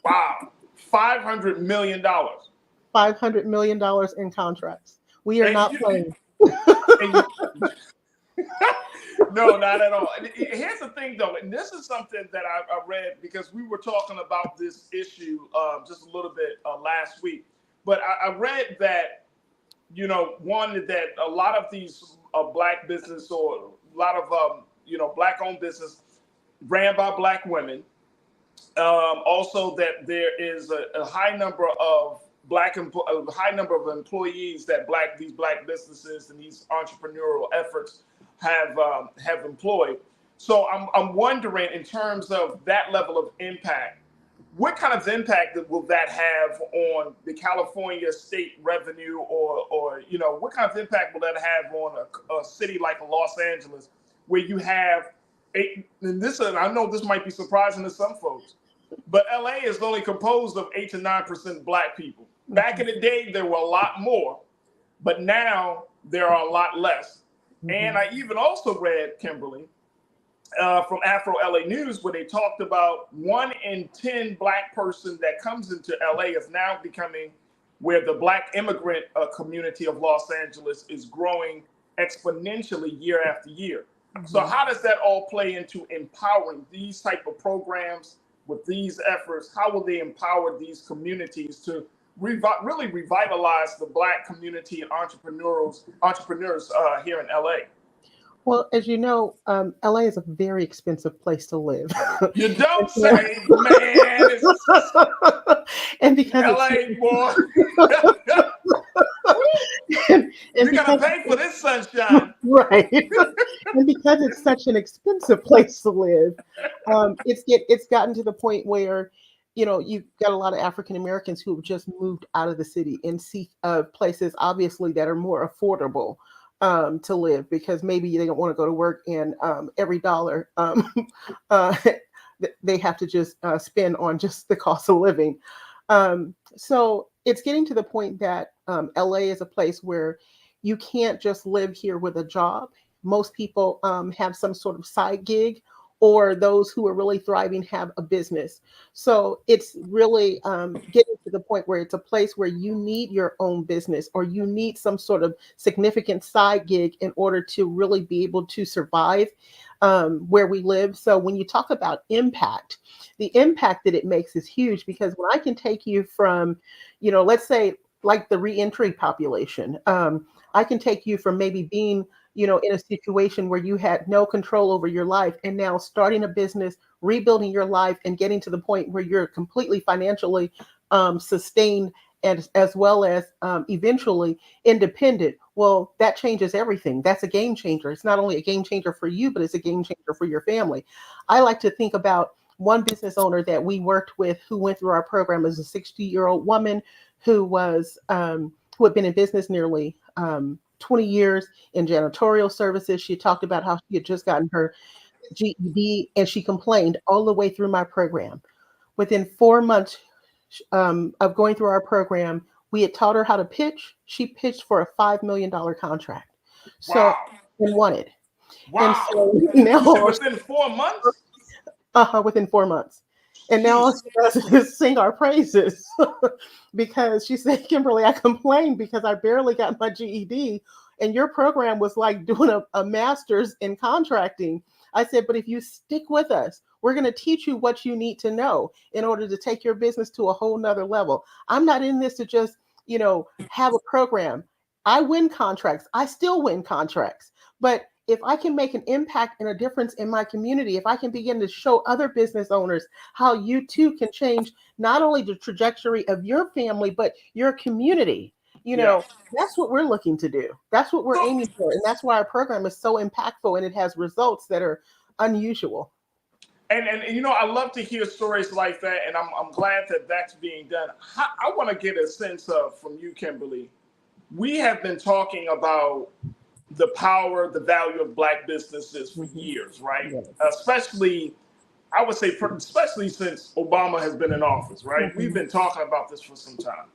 Wow. $500 million. $500 million in contracts. We are not playing. No, not at all. Here's the thing, though, and this is something that I read because we were talking about this issue just a little bit last week. But I read that, one, that a lot of these Black business, or a lot of Black-owned business ran by Black women. Also, that there is a high number of a high number of employees that these Black businesses and these entrepreneurial efforts have employed. So I'm wondering, in terms of that level of impact, what kind of impact will that have on the California state revenue, or what kind of impact will that have on a city like Los Angeles, where you have and I know this might be surprising to some folks, but LA is only composed of 8 to 9% Black people. Back in the day, there were a lot more, but now there are a lot less. And I even also read, Kimberly, from Afro LA News, where they talked about 1 in 10 Black person that comes into LA is now becoming where the Black immigrant community of Los Angeles is growing exponentially year after year. So how does that all play into empowering these type of programs with these efforts? How will they empower these communities to really revitalize the Black community and entrepreneurs here in LA? Well, as you know, LA is a very expensive place to live. You don't say, man. And because LA, boy. You gotta pay for this sunshine. Right. And because it's such an expensive place to live, it's gotten to the point where, you've got a lot of African Americans who have just moved out of the city and seek places, obviously, that are more affordable to live, because maybe they don't want to go to work, and every dollar they have to just spend on just the cost of living. So it's getting to the point that LA is a place where you can't just live here with a job. Most people have some sort of side gig, or those who are really thriving have a business. So it's really getting to the point where it's a place where you need your own business, or you need some sort of significant side gig in order to really be able to survive where we live. So when you talk about impact, the impact that it makes is huge, because when I can take you from, let's say like the reentry population, I can take you from maybe being in a situation where you had no control over your life, and now starting a business, rebuilding your life, and getting to the point where you're completely financially sustained, and as well as eventually independent. Well, that changes everything. That's a game changer. It's not only a game changer for you, but it's a game changer for your family. I like to think about one business owner that we worked with who went through our program as a 60-year-old woman who had been in business nearly 20 years in janitorial services. She talked about how she had just gotten her GED, and she complained all the way through my program. Within 4 months of going through our program, we had taught her how to pitch. She pitched for a $5 million contract. So, and won it. Wow. And so now, within 4 months? Within 4 months. And now all she does is sing our praises because she said, Kimberly, I complained because I barely got my GED, and your program was like doing a master's in contracting. I said, but if you stick with us, we're going to teach you what you need to know in order to take your business to a whole nother level. I'm not in this to just, have a program. I win contracts. I still win contracts. But if I can make an impact and a difference in my community, if I can begin to show other business owners how you too can change not only the trajectory of your family, but your community, that's what we're looking to do. That's what we're aiming for. And that's why our program is so impactful, and it has results that are unusual. And I love to hear stories like that, and I'm glad that that's being done. I want to get a sense of, from you, Kimberly, we have been talking about the power, the value of Black businesses for years, right? Yes. Especially since Obama has been in office, right? Mm-hmm. We've been talking about this for some time.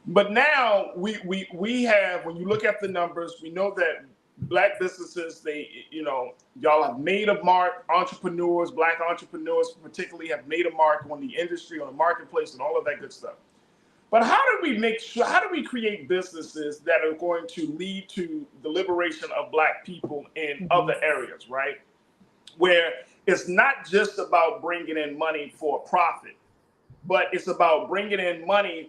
But now we have, when you look at the numbers, we know that Black businesses, y'all have made a mark. Entrepreneurs, Black entrepreneurs particularly, have made a mark on the industry, on the marketplace, and all of that good stuff. But how do we create businesses that are going to lead to the liberation of Black people in other areas, right? Where it's not just about bringing in money for profit, but it's about bringing in money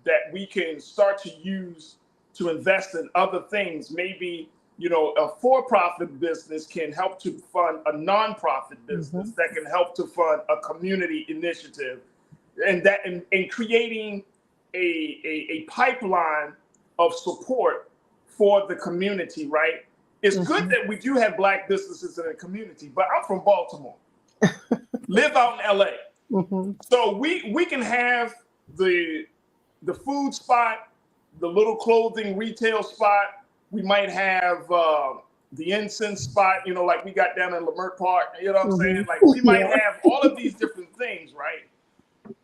that we can start to use to invest in other things, maybe a for-profit business can help to fund a nonprofit business that can help to fund a community initiative, and creating a pipeline of support for the community, right? It's good that we do have Black businesses in the community, but I'm from Baltimore, live out in LA. So we can have the food spot, the little clothing retail spot. We might have the incense spot, like we got down in Leimert Park. You know what I'm saying? Like we might have all of these different things, right?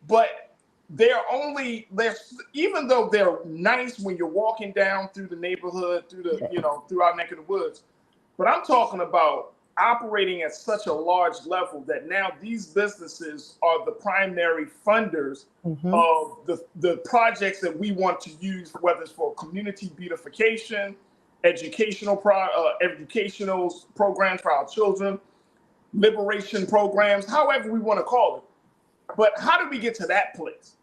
But even though they're nice when you're walking down through the neighborhood, through our neck of the woods, but I'm talking about operating at such a large level that now these businesses are the primary funders of the projects that we want to use, whether it's for community beautification, educational programs for our children, liberation programs, however we want to call it. But how do we get to that place?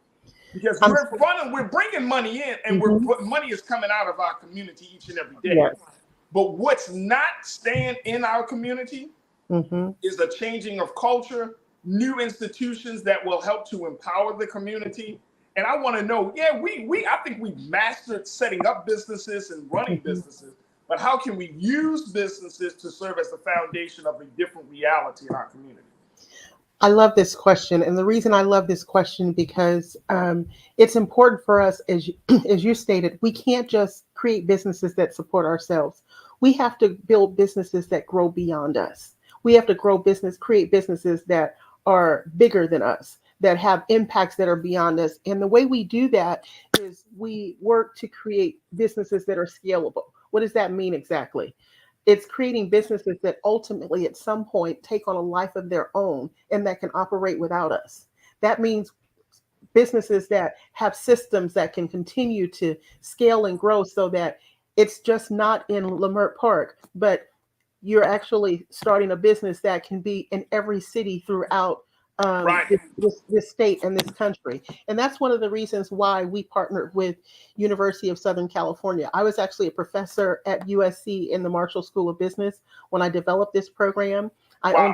Because we're bringing money in, and money is coming out of our community each and every day. Yes. But what's not staying in our community is a changing of culture, new institutions that will help to empower the community. And I want to know, I think we mastered setting up businesses and running businesses, but how can we use businesses to serve as the foundation of a different reality in our community? I love this question. And the reason I love this question because it's important for us, as you stated, we can't just create businesses that support ourselves. We have to build businesses that grow beyond us. We have to create businesses that are bigger than us, that have impacts that are beyond us. And the way we do that is we work to create businesses that are scalable. What does that mean exactly? It's creating businesses that ultimately at some point take on a life of their own and that can operate without us. That means businesses that have systems that can continue to scale and grow so that it's just not in Leimert Park, but you're actually starting a business that can be in every city throughout this state and this country. And that's one of the reasons why we partnered with University of Southern California. I was actually a professor at USC in the Marshall School of Business when I developed this program. I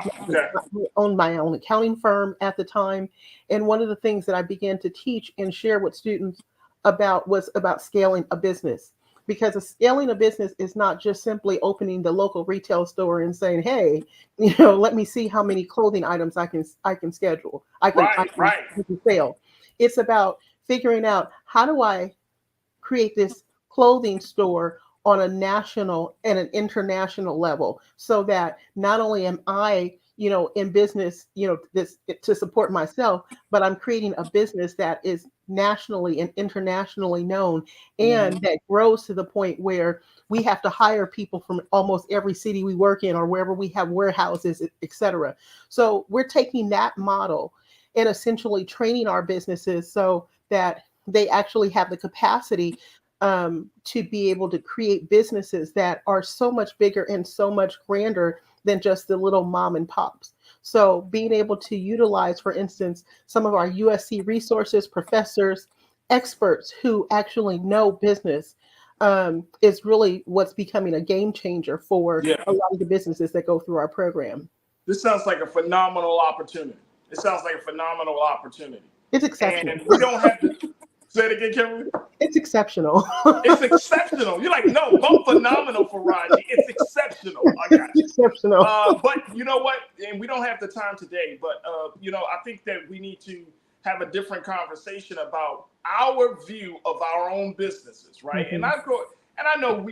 owned my own accounting firm at the time. And one of the things that I began to teach and share with students was about scaling a business. Because scaling a business is not just simply opening the local retail store and saying, "Hey, let me see how many clothing items I can schedule. I can sell." It's about figuring out, how do I create this clothing store on a national and an international level, so that not only am I in business, this to support myself, but I'm creating a business that is nationally and internationally known, and that grows to the point where we have to hire people from almost every city we work in or wherever we have warehouses, etc. So we're taking that model and essentially training our businesses so that they actually have the capacity to be able to create businesses that are so much bigger and so much grander than just the little mom and pops. So being able to utilize, for instance, some of our USC resources, professors, experts who actually know business is really what's becoming a game changer for a lot of the businesses that go through our program. This sounds like a phenomenal opportunity. It's exceptional. And we don't have to say it again, Kimberly. It's exceptional. It's exceptional. You're like, no, bump phenomenal, Farajii. It's exceptional. I got you. Exceptional. But you know what? And we don't have the time today, but I think that we need to have a different conversation about our view of our own businesses, right? And I know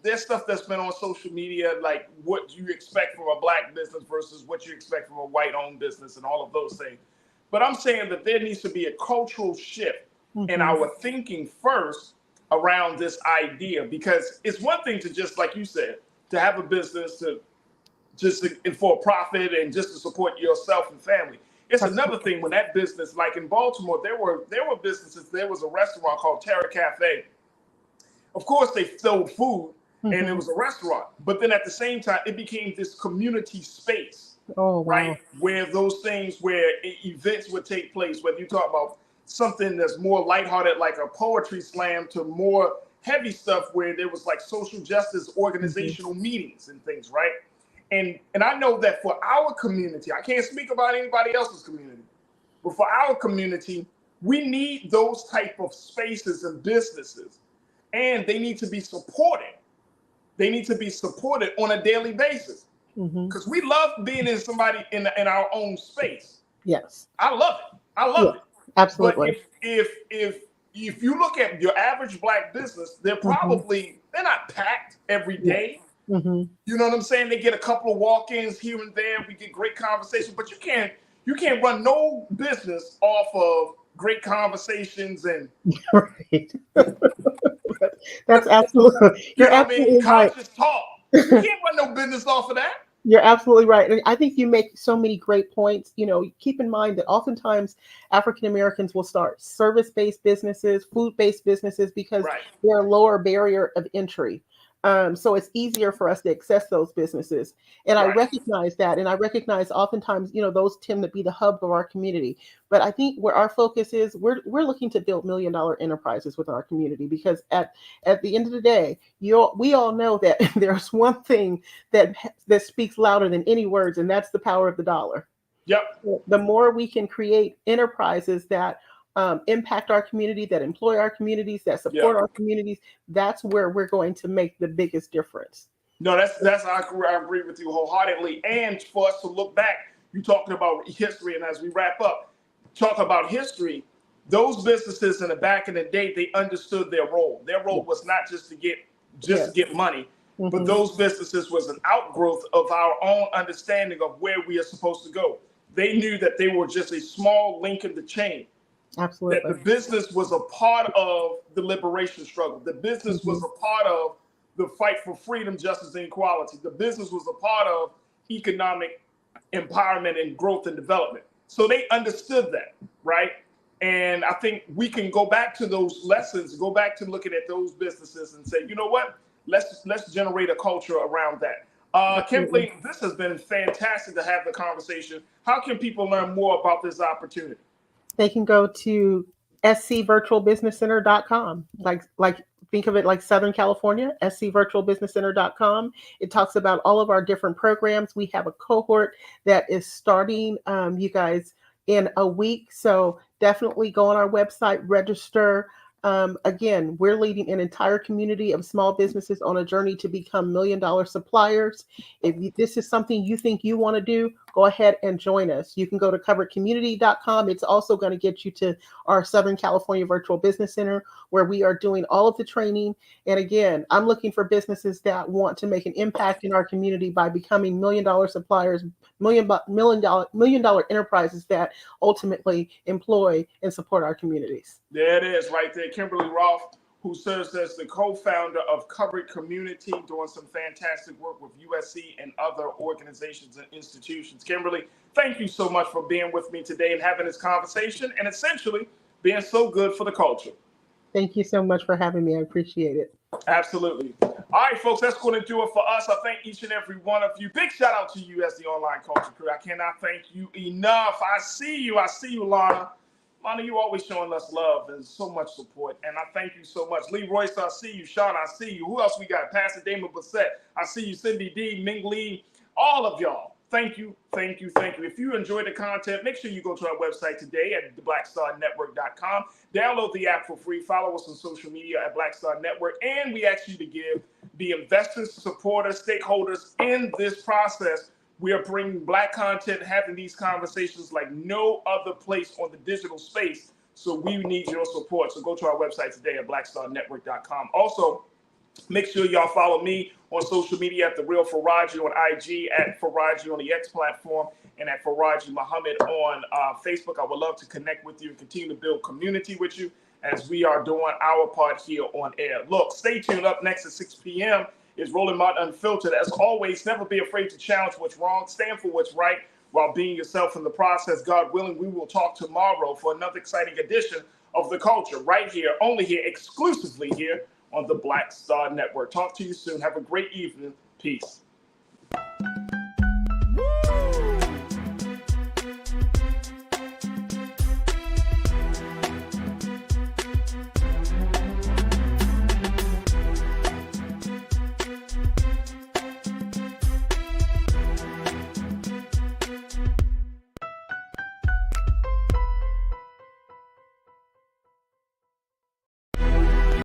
there's stuff that's been on social media, like what you expect from a Black business versus what you expect from a white-owned business and all of those things. But I'm saying that there needs to be a cultural shift in our thinking first around this idea, because it's one thing to just, like you said, to have a business for profit and just to support yourself and family. It's another thing when that business, like in Baltimore, there were businesses. There was a restaurant called Terra Cafe. Of course, they sold food and it was a restaurant, but then at the same time, it became this community space. Oh, wow. Right, where those things, where events would take place, whether you talk about something that's more lighthearted, like a poetry slam, to more heavy stuff where there was like social justice organizational meetings and things, right? And I know that for our community, I can't speak about anybody else's community, but for our community, we need those type of spaces and businesses, and they need to be supported. They need to be supported on a daily basis, because we love being in somebody in our own space. Yes, I love it. I love it. Absolutely. But if you look at your average Black business, they're not packed every day. You know what I'm saying? They get a couple of walk-ins here and there. We get great conversation, but you can't run no business off of great conversations and right. That's absolutely. You're absolutely right. Conscious talk. You can't run no business off of that. You're absolutely right. And I think you make so many great points. You know, keep in mind that oftentimes African Americans will start service-based businesses, food-based businesses, because they're a lower barrier of entry. So it's easier for us to access those businesses. And I recognize that. And I recognize oftentimes, you know, those tend to be the hub of our community. But I think where our focus is, we're looking to build $1 million enterprises with our community, because at the end of the day, we all know that there's one thing that speaks louder than any words, and that's the power of the dollar. Yep. The more we can create enterprises that impact our community, that employ our communities, that support our communities, that's where we're going to make the biggest difference. No, I agree with you wholeheartedly. And for us to look back, you talking about history, and as we wrap up, talk about history, those businesses in the back in the day, they understood their role. Their role was not just to get money, but those businesses was an outgrowth of our own understanding of where we are supposed to go. They knew that they were just a small link in the chain. Absolutely. That the business was a part of the liberation struggle. The business was a part of the fight for freedom, justice, and equality. The business was a part of economic empowerment and growth and development. So they understood that, right? And I think we can go back to those lessons, go back to looking at those businesses and say, you know what? Let's generate a culture around that. Kimberly, this has been fantastic to have the conversation. How can people learn more about this opportunity? They can go to scvirtualbusinesscenter.com. Like think of it like Southern California, scvirtualbusinesscenter.com. It talks about all of our different programs. We have a cohort that is starting, you guys, in a week. So definitely go on our website, register. Again, we're leading an entire community of small businesses on a journey to become $1 million suppliers. If this is something you think you want to do, go ahead and join us. You can go to coveredcommunity.com. It's also going to get you to our Southern California Virtual Business Center, where we are doing all of the training. And again, I'm looking for businesses that want to make an impact in our community by becoming $1 million suppliers, million dollar enterprises that ultimately employ and support our communities. There it is right there. Kimberly Rolfe, who serves as the co-founder of Covered Community, doing some fantastic work with USC and other organizations and institutions. Kimberly, thank you so much for being with me today and having this conversation and essentially being so good for the culture. Thank you so much for having me. I appreciate it. Absolutely. All right, folks, that's going to do it for us. I thank each and every one of you. Big shout out to you as the online culture crew. I cannot thank you enough. I see you, Lana. Lana, you always showing us love and so much support, and I thank you so much. Lee Royce, I see you. Sean, I see you. Who else we got? Pastor Damon Bassett, I see you. Cindy D, Ming Lee, all of y'all. Thank you, thank you, thank you. If you enjoyed the content, make sure you go to our website today at theblackstarnetwork.com. Download the app for free. Follow us on social media at Black Star Network, and we ask you to be investors, supporters, stakeholders in this process. We are bringing Black content, having these conversations like no other place on the digital space. So we need your support. So go to our website today at blackstarnetwork.com. Also, make sure y'all follow me on social media at The Real Farajii on IG, at Farajii on the X platform, and at Farajii Muhammad on Facebook. I would love to connect with you and continue to build community with you as we are doing our part here on air. Look, stay tuned. Up next at 6 p.m. is Rolling Martin Unfiltered. As always, never be afraid to challenge what's wrong, stand for what's right while being yourself in the process. God willing, we will talk tomorrow for another exciting edition of The Culture right here, only here, exclusively here on the Black Star Network. Talk to you soon. Have a great evening. Peace.